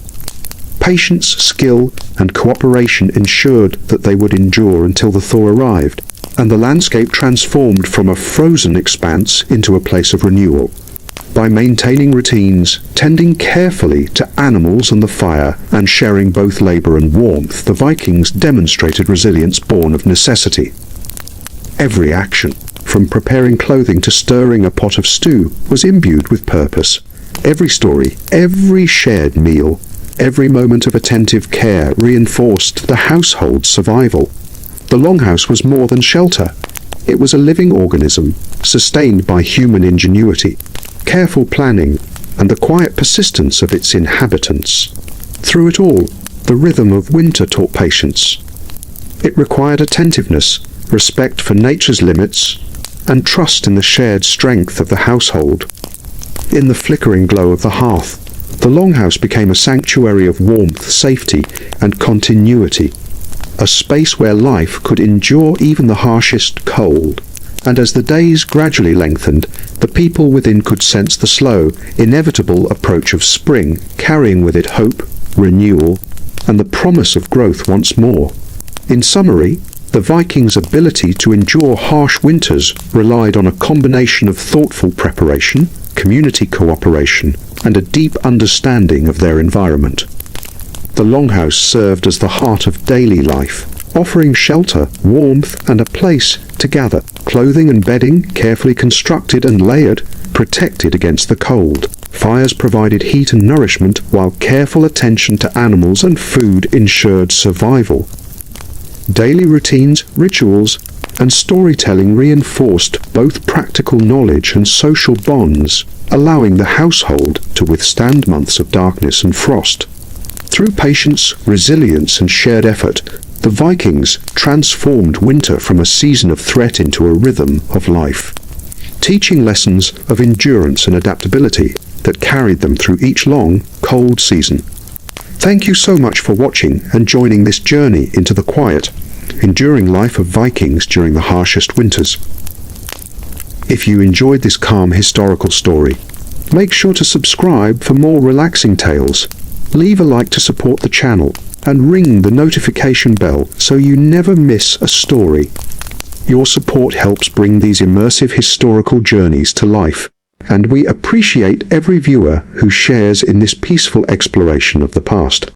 Patience, skill, and cooperation ensured that they would endure until the thaw arrived, and the landscape transformed from a frozen expanse into a place of renewal. By maintaining routines, tending carefully to animals and the fire, and sharing both labor and warmth, the Vikings demonstrated resilience born of necessity. Every action, from preparing clothing to stirring a pot of stew, was imbued with purpose. Every story, every shared meal, every moment of attentive care reinforced the household's survival. The longhouse was more than shelter. It was a living organism, sustained by human ingenuity, careful planning, and the quiet persistence of its inhabitants. Through it all, the rhythm of winter taught patience. It required attentiveness, respect for nature's limits, and trust in the shared strength of the household. In the flickering glow of the hearth, the longhouse became a sanctuary of warmth, safety, and continuity, a space where life could endure even the harshest cold. And as the days gradually lengthened, the people within could sense the slow, inevitable approach of spring, carrying with it hope, renewal, and the promise of growth once more. In summary, the Vikings' ability to endure harsh winters relied on a combination of thoughtful preparation, community cooperation, and a deep understanding of their environment. The longhouse served as the heart of daily life, offering shelter, warmth, and a place to gather. Clothing and bedding, carefully constructed and layered, protected against the cold. Fires provided heat and nourishment, while careful attention to animals and food ensured survival. Daily routines, rituals, and storytelling reinforced both practical knowledge and social bonds, allowing the household to withstand months of darkness and frost. Through patience, resilience, and shared effort, the Vikings transformed winter from a season of threat into a rhythm of life, teaching lessons of endurance and adaptability that carried them through each long, cold season. Thank you so much for watching and joining this journey into the quiet, enduring life of Vikings during the harshest winters. If you enjoyed this calm historical story, make sure to subscribe for more relaxing tales, leave a like to support the channel, and ring the notification bell so you never miss a story. Your support helps bring these immersive historical journeys to life, and we appreciate every viewer who shares in this peaceful exploration of the past.